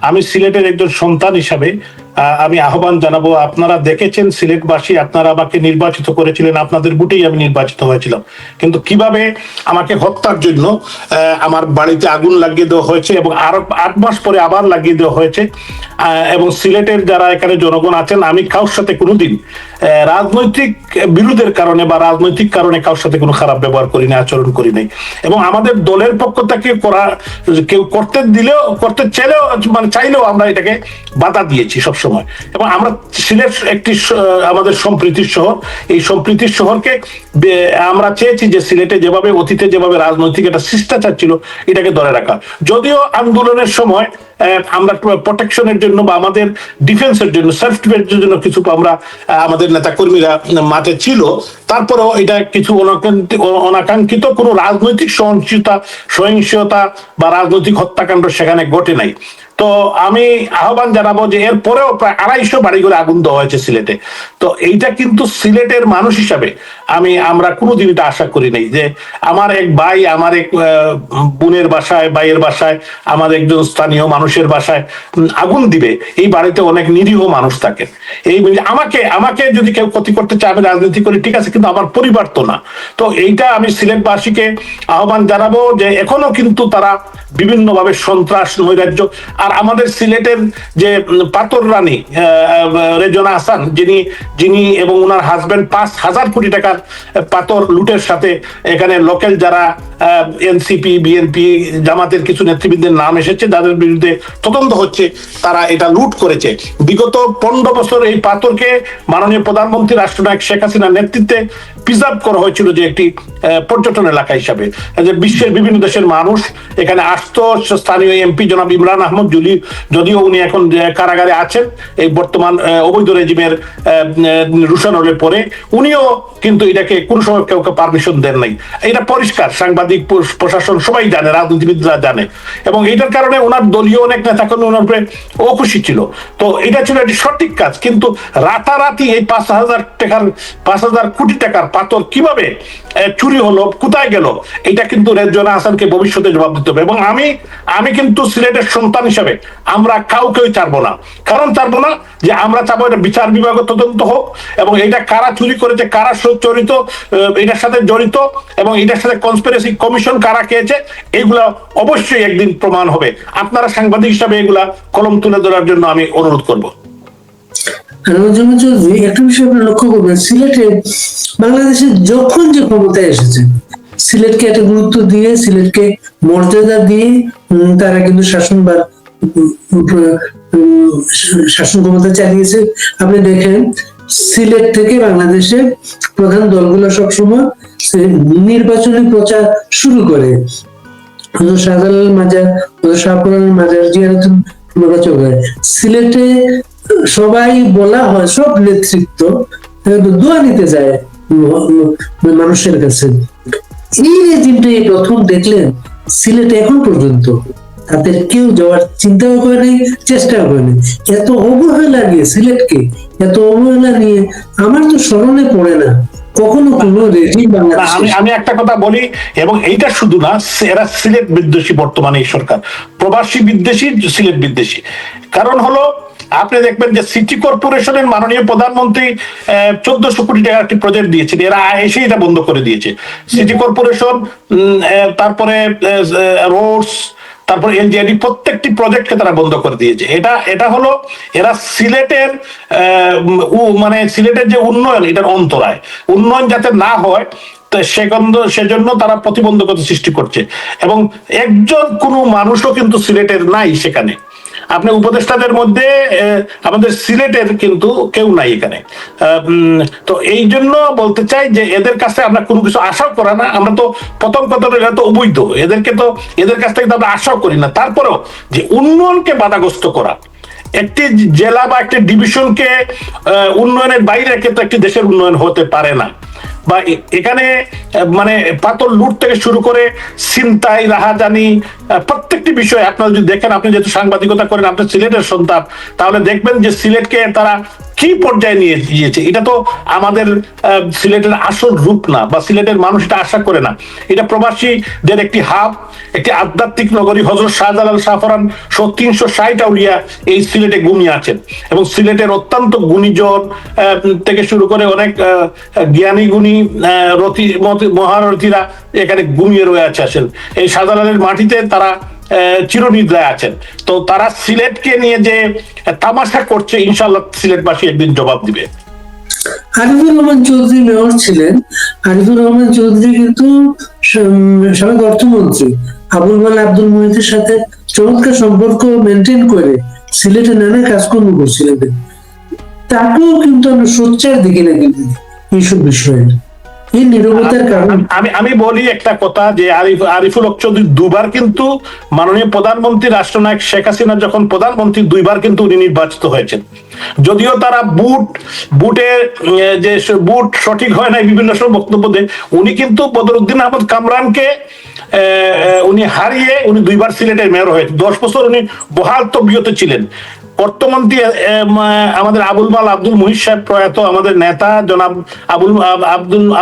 আমি সিলেটের একজন সন্তান হিসাবে আমি আহ্বান জানাবো, আপনারা দেখেছেন সিলেটবাসী, আপনারা আমাকে নির্বাচিত করেছিলেন, আপনাদের বুটেই আমি নির্বাচিত হয়েছিলাম, কিন্তু কিভাবে আমাকে হত্যার জন্য আমার বাড়িতে আগুন লাগিয়ে দেওয়া হয়েছে এবং আরো 8 মাস পরে আবার লাগিয়ে দেওয়া হয়েছে। এবং সিলেটের যারা এখানে জনগণ আছেন, আমি কারোর সাথে কোনোদিন রাজনৈতিক বিরোধের কারণে বা রাজনৈতিক কারণে কারোর সাথে কোনো খারাপ ব্যবহার করি না, আচরণ করি নাই। এবং আমাদের দলের পক্ষ থেকে কেউ করতে চাইলেও আমরা এটাকে বাধা দিয়েছি সবসময়। এবং আমরা সিলেট একটি আমাদের সম্প্রীতির শহর, এই সম্প্রীতির শহরকে আমরা চেয়েছি যে সিলেটে যেভাবে অতীতে যেভাবে রাজনৈতিক একটা শিষ্টাচার ছিল এটাকে ধরে রাখা। যদিও আন্দোলনের সময় আমরা প্রোটেকশনের জন্য বা আমাদের ডিফেন্সের জন্য, সেলফ ডিফেন্সের জন্য কিছু আমরা আমাদের নেতা কর্মীরা মাঠে ছিল, তারপরেও এটা কিছু অনাকাঙ্ক্ষিত কোনো রাজনৈতিক সহিংসতা বা রাজনৈতিক হত্যাকাণ্ড সেখানে ঘটে নাই। তো আমি আহ্বান জানাবো যে এর পরেও প্রায় 250 বাড়িঘরে আগুন দেওয়া হয়েছে সিলেটে। তো এইটা কিন্তু সিলেটের মানুষ হিসাবে আমরা কোনোদিন এটা আশা করি নাই যে আমার এক ভাই, আমার এক বোনের বাসায়, ভাইয়ের বাসায়, আমার একজন স্থানীয় মানুষের বাসায় আগুন দিবে। এই বাড়িতে অনেক নিরীহ মানুষ থাকে। আমাকে যদি কেউ ক্ষতি করতে চায়, আমি রাজনীতি করি, ঠিক আছে, কিন্তু আমার পরিবার তো না। তো এইটা আমি সিলেটবাসীকে আহ্বান জানাবো যে এখনো কিন্তু তারা বিভিন্নভাবে সন্ত্রাস, নৈরাজ্য, আর আমাদের সিলেটের যে পাথর রানী রেজনা হাসান, যিনি এবং ওনার হাজবেন্ড 5,000 কোটি টাকার পাথর লুটের সাথে এখানে লোকাল যারা এনসিপি, বিএনপি, জামাতের কিছু নেতৃবৃন্দের নাম এসেছে, যাদের বিরুদ্ধে তদন্ত হচ্ছে, তারা এটা লুট করেছে। বিগত 15 বছর এই পাথরকে মাননীয় প্রধানমন্ত্রী রাষ্ট্রনায়ক শেখ হাসিনার নেতৃত্বে প্রিজার্ভ করা হয়েছিল যে একটি পর্যটন এলাকা হিসাবে, যে বিশ্বের বিভিন্ন দেশের মানুষ এখানে আসতো। স্থানীয় এমপি জনাব ইমরান আহমদ, যদিও উনি এখন কারাগারে আছেন এই বর্তমান অবৈধ রেজিমের রুশানলের পরে, উনিও কিন্তু এটাকে কোনো সময় কাউকে পারমিশন দেন নাই। এটা পরিষ্কার, সাংবাদিক, প্রশাসন সবাই জানে, রাজনীতিবিদরা জানে। এবং এইটার কারণে ওনার দলীয় অনেক নেতাকর্মী ওনার উপরে অখুশি ছিল। তো এটা ছিল একটি সঠিক কাজ, কিন্তু রাতারাতি এই 5,000 কোটি টাকার পাথর কিভাবে চুরি হলো, কোথায় গেল, এটা কিন্তু রেজওয়ানা হাসানকে ভবিষ্যতে জবাব দিতে হবে। এবং আমি কিন্তু সিলেটের সন্তান হিসাবে আমরা কাউকেই ছাড়বো না। কারণ ছাড়বো না যে আমরা চাবো এটা বিচার বিভাগের তদন্ত হোক, এবং এটা কারা চুরি করেছে, কারা জড়িত, এটার সাথে জড়িত, এবং এটার সাথে কনস্পিরেসি কমিশন কারা খেয়েছে, এগুলা অবশ্যই একদিন প্রমাণ হবে। আপনারা সাংবাদিক হিসাবে এগুলা কলম তুলে ধরার জন্য আমি অনুরোধ করবো। একটা বিষয় আপনি লক্ষ্য করবেন, সিলেটে বাংলাদেশে যখন যে ক্ষমতায় এসেছে, সিলেটকে একটা গুরুত্ব দিয়ে, সিলেটকে মর্যাদা দিয়ে তারা কিন্তু শাসন ক্ষমতা চালিয়েছে। আপনি দেখেন সিলেট থেকে বাংলাদেশের প্রধান দলগুলো সবসময় নির্বাচনী প্রচার শুরু করে। শাহজালাল মাজার, শাহপুরান মাজার জিয়ারত নির্বাচন করে। সিলেটে সবাই বলা হয়, সব নেতৃত্ব দোয়া নিতে যায় মানুষের কাছে। এই রেজিমটা এই প্রথম দেখলেন সিলেটে, এখন পর্যন্ত তাদের কেউ যাওয়ার চিন্তাও করেনি, চেষ্টাও করেনি। এত অবহেলা নিয়ে সিলেটকে, এত অবহেলা নিয়ে আমার তো স্মরণে পড়ে না কখনো কোনো রেজিম বাংলাদেশে। আমি একটা কথা বলি, এবং এইটা শুধু না, এরা সিলেট বিদ্বেষী, বর্তমানে এই সরকার প্রবাসী বিদ্বেষী, সিলেট বিদ্বেষী। কারণ হলো, আপনি দেখবেন যে সিটি কর্পোরেশনের মাননীয় প্রধানমন্ত্রী 1400 কোটি টাকার একটি প্রজেক্ট দিয়েছেন, এরা এসে এটা বন্ধ করে দিয়েছে। সিটি কর্পোরেশন, তারপরে রোডস, তারপর এলজিআইডি প্রত্যেকটি প্রজেক্টকে তারা বন্ধ করে দিয়েছে। এটা হলো এরা সিলেটের মানে সিলেটের যে উন্নয়ন, এটার অন্তরায়, উন্নয়ন যাতে না হয় সেজন্য তারা প্রতিবন্ধকতা সৃষ্টি করছে। এবং একজন কোনো মানুষও কিন্তু সিলেটের নাই সেখানে। আপনি উপদেষ্টাদের মধ্যে আমাদের সিলেটের কিন্তু কেউ নাই এখানে। তো এই জন্য বলতে চাই যে এদের কাছে আমরা কোনো কিছু আশাও করা না। আমরা তো প্রথম কথা এরা তো অবৈধ, এদের কাছ থেকে তো আমরা আশাও করি না। তারপরেও যে উন্নয়নকে বাধাগ্রস্ত করা, একটি জেলা বা একটি ডিভিশনকে উন্নয়নের বাইরে রেখে তো একটি দেশের উন্নয়ন হতে পারে না। বা এখানে মানে পাথর লুট থেকে শুরু করে ছিনতাই, রাহাজানি, প্রত্যেকটি বিষয় আপনারা যদি দেখেন, আপনি যেহেতু সাংবাদিকতা করেন, আপনি সিলেটের সন্তান, তাহলে দেখবেন যে সিলেটকে তারা কি পর্যায়ে নিয়ে গিয়েছে। এটা তো আমাদের সিলেটের আসল রূপ না, বা সিলেটের মানুষ এটা আশা করে না। এটা প্রবাসীদের একটি হাব, একটি আধ্যাত্মিক নগরী। হযরত শাহজালাল শাহফরান 360 আউলিয়া এই সিলেটে ঘুমিয়ে আছেন, এবং সিলেটের অত্যন্ত গুণীজন থেকে শুরু করে অনেক জ্ঞানী গুণী মহারথীরা এখানে ঘুমিয়ে রয়ে আছেন। এই শাহজালালের মাটিতে তারা চিরনিদ্রায় আছেন। তো তারা সিলেটকে নিয়ে যে তামাশা করছে, ইনশাআল্লাহ সিলেটবাসী একদিন জবাব দিবে। আরিফুর রহমান চৌধুরী মেয়র ছিলেন। আরিফুর রহমান চৌধুরী কিন্তু সাবেক অর্থমন্ত্রী আবুল মাল আব্দুল মুহিতের সাথে চমৎকার সম্পর্ক মেনটেন করে সিলেটে নানা কাজকর্ম করছিলেন। তাকেও কিন্তু আমরা সোচ্চার দিকে না কিন্তু এইসব বিষয়ে এই নীরবতার কারণ। আমি বলি একটা কথা, যে আরিফুল হক চৌধুরী দুবার কিন্তু মাননীয় প্রধানমন্ত্রী রাষ্ট্রনায়ক শেখ হাসিনা যখন প্রধানমন্ত্রী, দুইবার কিন্তু উনি নির্বাচিত হয়েছেন। যদিও তারা বুটের যে বুট সঠিক হয় নাই বিভিন্ন সব বক্তব্য দেয়, উনি কিন্তু বদরুদ্দিন আহমদ কামরানকে উনি হারিয়ে উনি দুইবার সিলেটের মেয়র হয়েছে। 10 বছর উনি বহাল তবিয়তে ছিলেন। অর্থমন্ত্রী আমাদের আবুল মাল আব্দুল মুহিত সাহেব, প্রয়াত আমাদের নেতা জনাব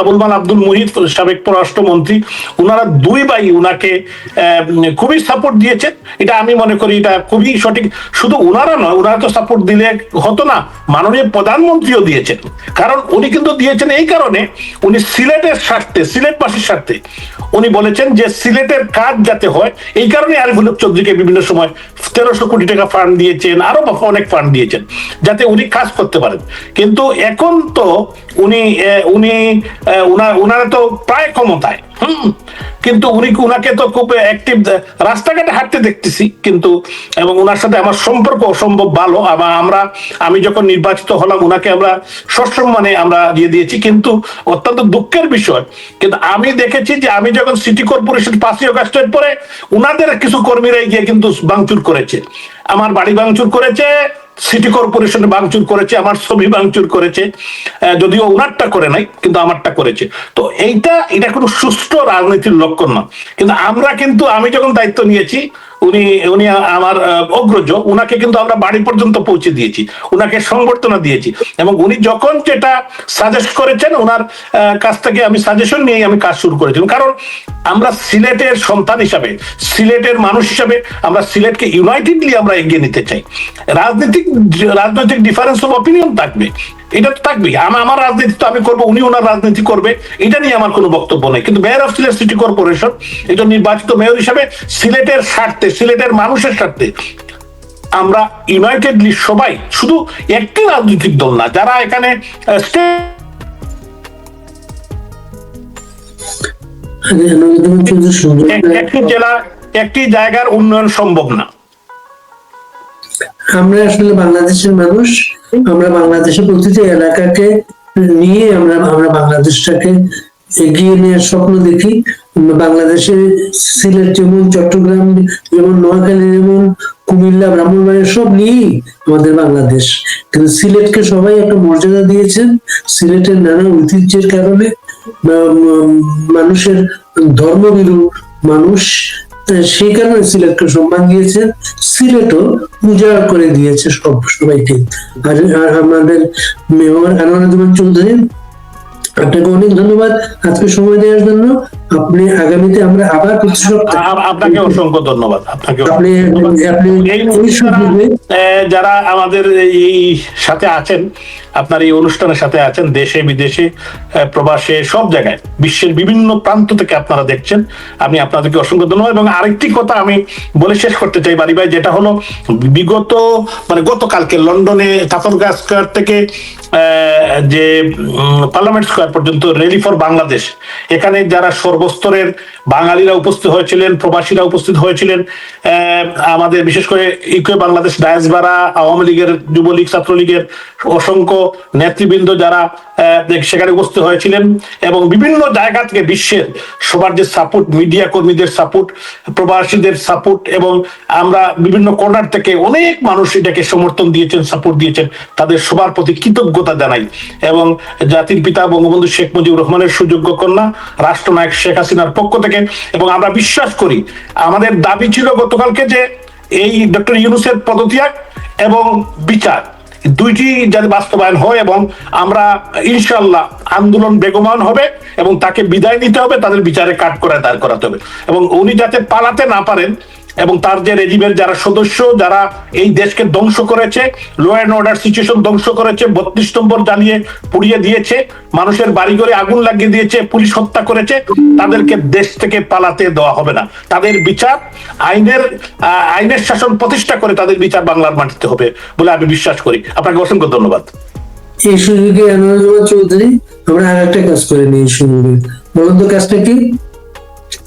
আবুল মাল আব্দুল মুহিত, সাবেক পররাষ্ট্রমন্ত্রী, উনারা দুই ভাই উনাকে খুবই সাপোর্ট দিয়েছেন। এটা আমি মনে করি এটা খুবই সঠিক। শুধু উনারা নয়, উনারা তো সাপোর্ট দিলে হতো না, মাননীয় প্রধানমন্ত্রীও দিয়েছেন। কারণ উনি কিন্তু দিয়েছেন এই কারণে, উনি সিলেটের স্বার্থে, সিলেটবাসীর স্বার্থে উনি বলেছেন যে সিলেটের কাজ যাতে হয়। এই কারণে আরিফুল হক চৌধুরীকে বিভিন্ন সময় 1300 কোটি টাকা ফান্ড দিয়েছেন, আরো অনেক ফান্ড দিয়েছেন, যাতে উনি কাজ করতে পারেন। কিন্তু এখন তো উনারা তো প্রায় ক্ষমতায়, কিন্তু উনাকে তো খুব অ্যাক্টিভ রাস্তাঘাটে হাঁটতে দেখতেছি কিন্তু, এবং উনার সাথে আমার সম্পর্ক অসম্ভব ভালো। আমি যখন নির্বাচিত হলাম উনাকে আমরা সসম্মানে আমরা দিয়ে দিয়েছি। কিন্তু অত্যন্ত দুঃখের বিষয়, কিন্তু আমি দেখেছি যে আমি যখন সিটি কর্পোরেশন 5ই আগস্টের পরে উনাদের কিছু কর্মীরাই গিয়ে কিন্তু ভাঙচুর করেছে, আমার বাড়ি ভাঙচুর করেছে, সিটি কর্পোরেশন ভাঙচুর করেছে, আমার ছবি ভাঙচুর করেছে। যদিও ওনারটা করে নাই, কিন্তু আমারটা করেছে। তো এটা কোনো সুষ্ঠু রাজনীতির লক্ষণ না। কিন্তু আমি যখন দায়িত্ব নিয়েছি, উনি আমার অগ্রজ, উনাকে কিন্তু আমরা বাড়ি পর্যন্ত পৌঁছে দিয়েছি, উনাকে সংবর্ধনা দিয়েছি। এবং উনি যখন যেটা সাজেস্ট করেছেন, ওনার কাছ থেকে আমি সাজেশন নিয়ে আমি কাজ শুরু করেছিলাম। কারণ আমরা সিলেটের সন্তান হিসাবে, সিলেটের মানুষ হিসাবে আমরা সিলেটকে ইউনাইটেডলি আমরা এগিয়ে নিতে চাই। রাজনৈতিক ডিফারেন্স অফ অপিনিয়ন থাকবে, এটা তো থাকবে। আমার রাজনীতি তো আমি করবো, উনি ওনার রাজনীতি করবে, এটা নিয়ে আমার কোনো বক্তব্য নেই। কিন্তু mayor of Sylhet city corporation, এটা নির্বাচিত মেয়র হিসাবে সিলেটের স্বার্থে, সিলেটের মানুষের স্বার্থে আমরা ইউনাইটেডলি সবাই, শুধু একটি রাজনৈতিক দল না, যারা এখানে একটি জেলা, একটি জায়গার উন্নয়ন সম্ভব না। আমরা আসলে বাংলাদেশের মানুষ, আমরা বাংলাদেশের প্রতিটি এলাকাকে নিয়ে আমরা বাংলাদেশটাকে এগিয়ে নেওয়ার স্বপ্ন দেখি। বাংলাদেশের সিলেট যেমন, চট্টগ্রাম যেমন, নোয়াখালী যেমন, কুমিল্লা, ব্রাহ্মণবাড়িয়া সব নিয়েই আমাদের বাংলাদেশ। কিন্তু সিলেটকে সবাই একটা মর্যাদা দিয়েছেন। সিলেটের নানা ঐতিহ্যের কারণে, মানুষের ধর্মভীরু মানুষ, সেই কারণে সিলেটকে সম্মান দিয়েছে। সিলেটও উজাড় করে দিয়েছে সবাইকে। আর আমাদের মেয়র আনোয়ারুজ্জামান চৌধুরী, আপনাকে অনেক ধন্যবাদ আজকে সময় দেওয়ার জন্য। আপনি আগামীতে আমরা আবার আপনাকে অসংখ্য ধন্যবাদ। আপনাকে আপনি আপনি এই মুহূর্তে যারা আমাদের এই সাথে আছেন, আপনার এই অনুষ্ঠানের সাথে আছেন, দেশে বিদেশে প্রবাসে সব জায়গায় বিশ্বের বিভিন্ন প্রান্ত থেকে আপনারা দেখছেন, আমি আপনাদেরকে অসংখ্য ধন্যবাদ। এবং আরেকটি কথা আমি বলে শেষ করতে চাই বাড়ি ভাই, যেটা হলো বিগত গতকালকে লন্ডনে ট্রাফালগার স্কয়ার থেকে যে পার্লামেন্ট স্কয়ার পর্যন্ত র্যালি ফর বাংলাদেশ, এখানে যারা সর্বস্তরের বাঙালিরা উপস্থিত হয়েছিলেন, প্রবাসীরা উপস্থিত হয়েছিলেন, আমাদের বিশেষ করে ইকো বাংলাদেশ ডায়াসবারা, আওয়ামী লীগের, যুবলীগ, ছাত্রলীগের অসংখ্য নেতৃবৃন্দ যারা সেখানে উপস্থিত হয়েছিলেন, এবং বিভিন্ন জায়গা থেকে বিশ্বের সবার যে সাপোর্ট, মিডিয়া কর্মীদের সাপোর্ট, প্রবাসীদের সাপোর্ট, এবং আমরা বিভিন্ন কর্নার থেকে অনেক মানুষ এটাকে সমর্থন দিয়েছেন, সাপোর্ট দিয়েছেন, তাদের সবার প্রতি কৃতজ্ঞতা জানাই। এবং জাতির পিতা বঙ্গবন্ধু শেখ মুজিবুর রহমানের সুযোগ্য কন্যা রাষ্ট্রনায়ক শেখ হাসিনার পক্ষ থেকে, এবং আমরা বিশ্বাস করি, আমাদের দাবি ছিল গতকালকে যে এই ডক্টর ইউনূসের পদত্যাগ এবং বিচার দুইটি যাতে বাস্তবায়ন হয়, এবং আমরা ইনশাআল্লাহ আন্দোলন বেগমান হবে এবং তাকে বিদায় নিতে হবে, তাদের বিচারে কাঠগড়ায় দাঁড় করাতে হবে, এবং উনি যাতে পালাতে না পারেন, এবং তার যে রেজিমের যারা সদস্য, যারা এই দেশকে ধ্বংস করেছে, ল অ্যান্ড অর্ডার সিচুয়েশন ধ্বংস করেছে, 32 নম্বর জ্বালিয়ে পুড়িয়ে দিয়েছে, মানুষের বাড়িঘরে আগুন লাগিয়ে দিয়েছে, পুলিশ হত্যা করেছে, তাদেরকে দেশ থেকে পালাতে দেওয়া হবে না। তাদের বিচার আইনের শাসন প্রতিষ্ঠা করে তাদের বিচার বাংলার মাটিতে হবে বলে আমি বিশ্বাস করি। আপনাকে অসংখ্য ধন্যবাদ। এই সুযোগে আনোয়ার চৌধুরী, আমরা আর একটা কাজ করে নিই এই সুযোগে। বলুন তো কাজটা কি?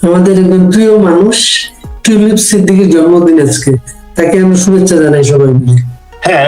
আমাদের একজন প্রিয় মানুষ টিউলিপ সিদ্দিকীর জন্মদিন আজকে, তাকে আমি শুভেচ্ছা জানাই সবাই মিলে। হ্যাঁ,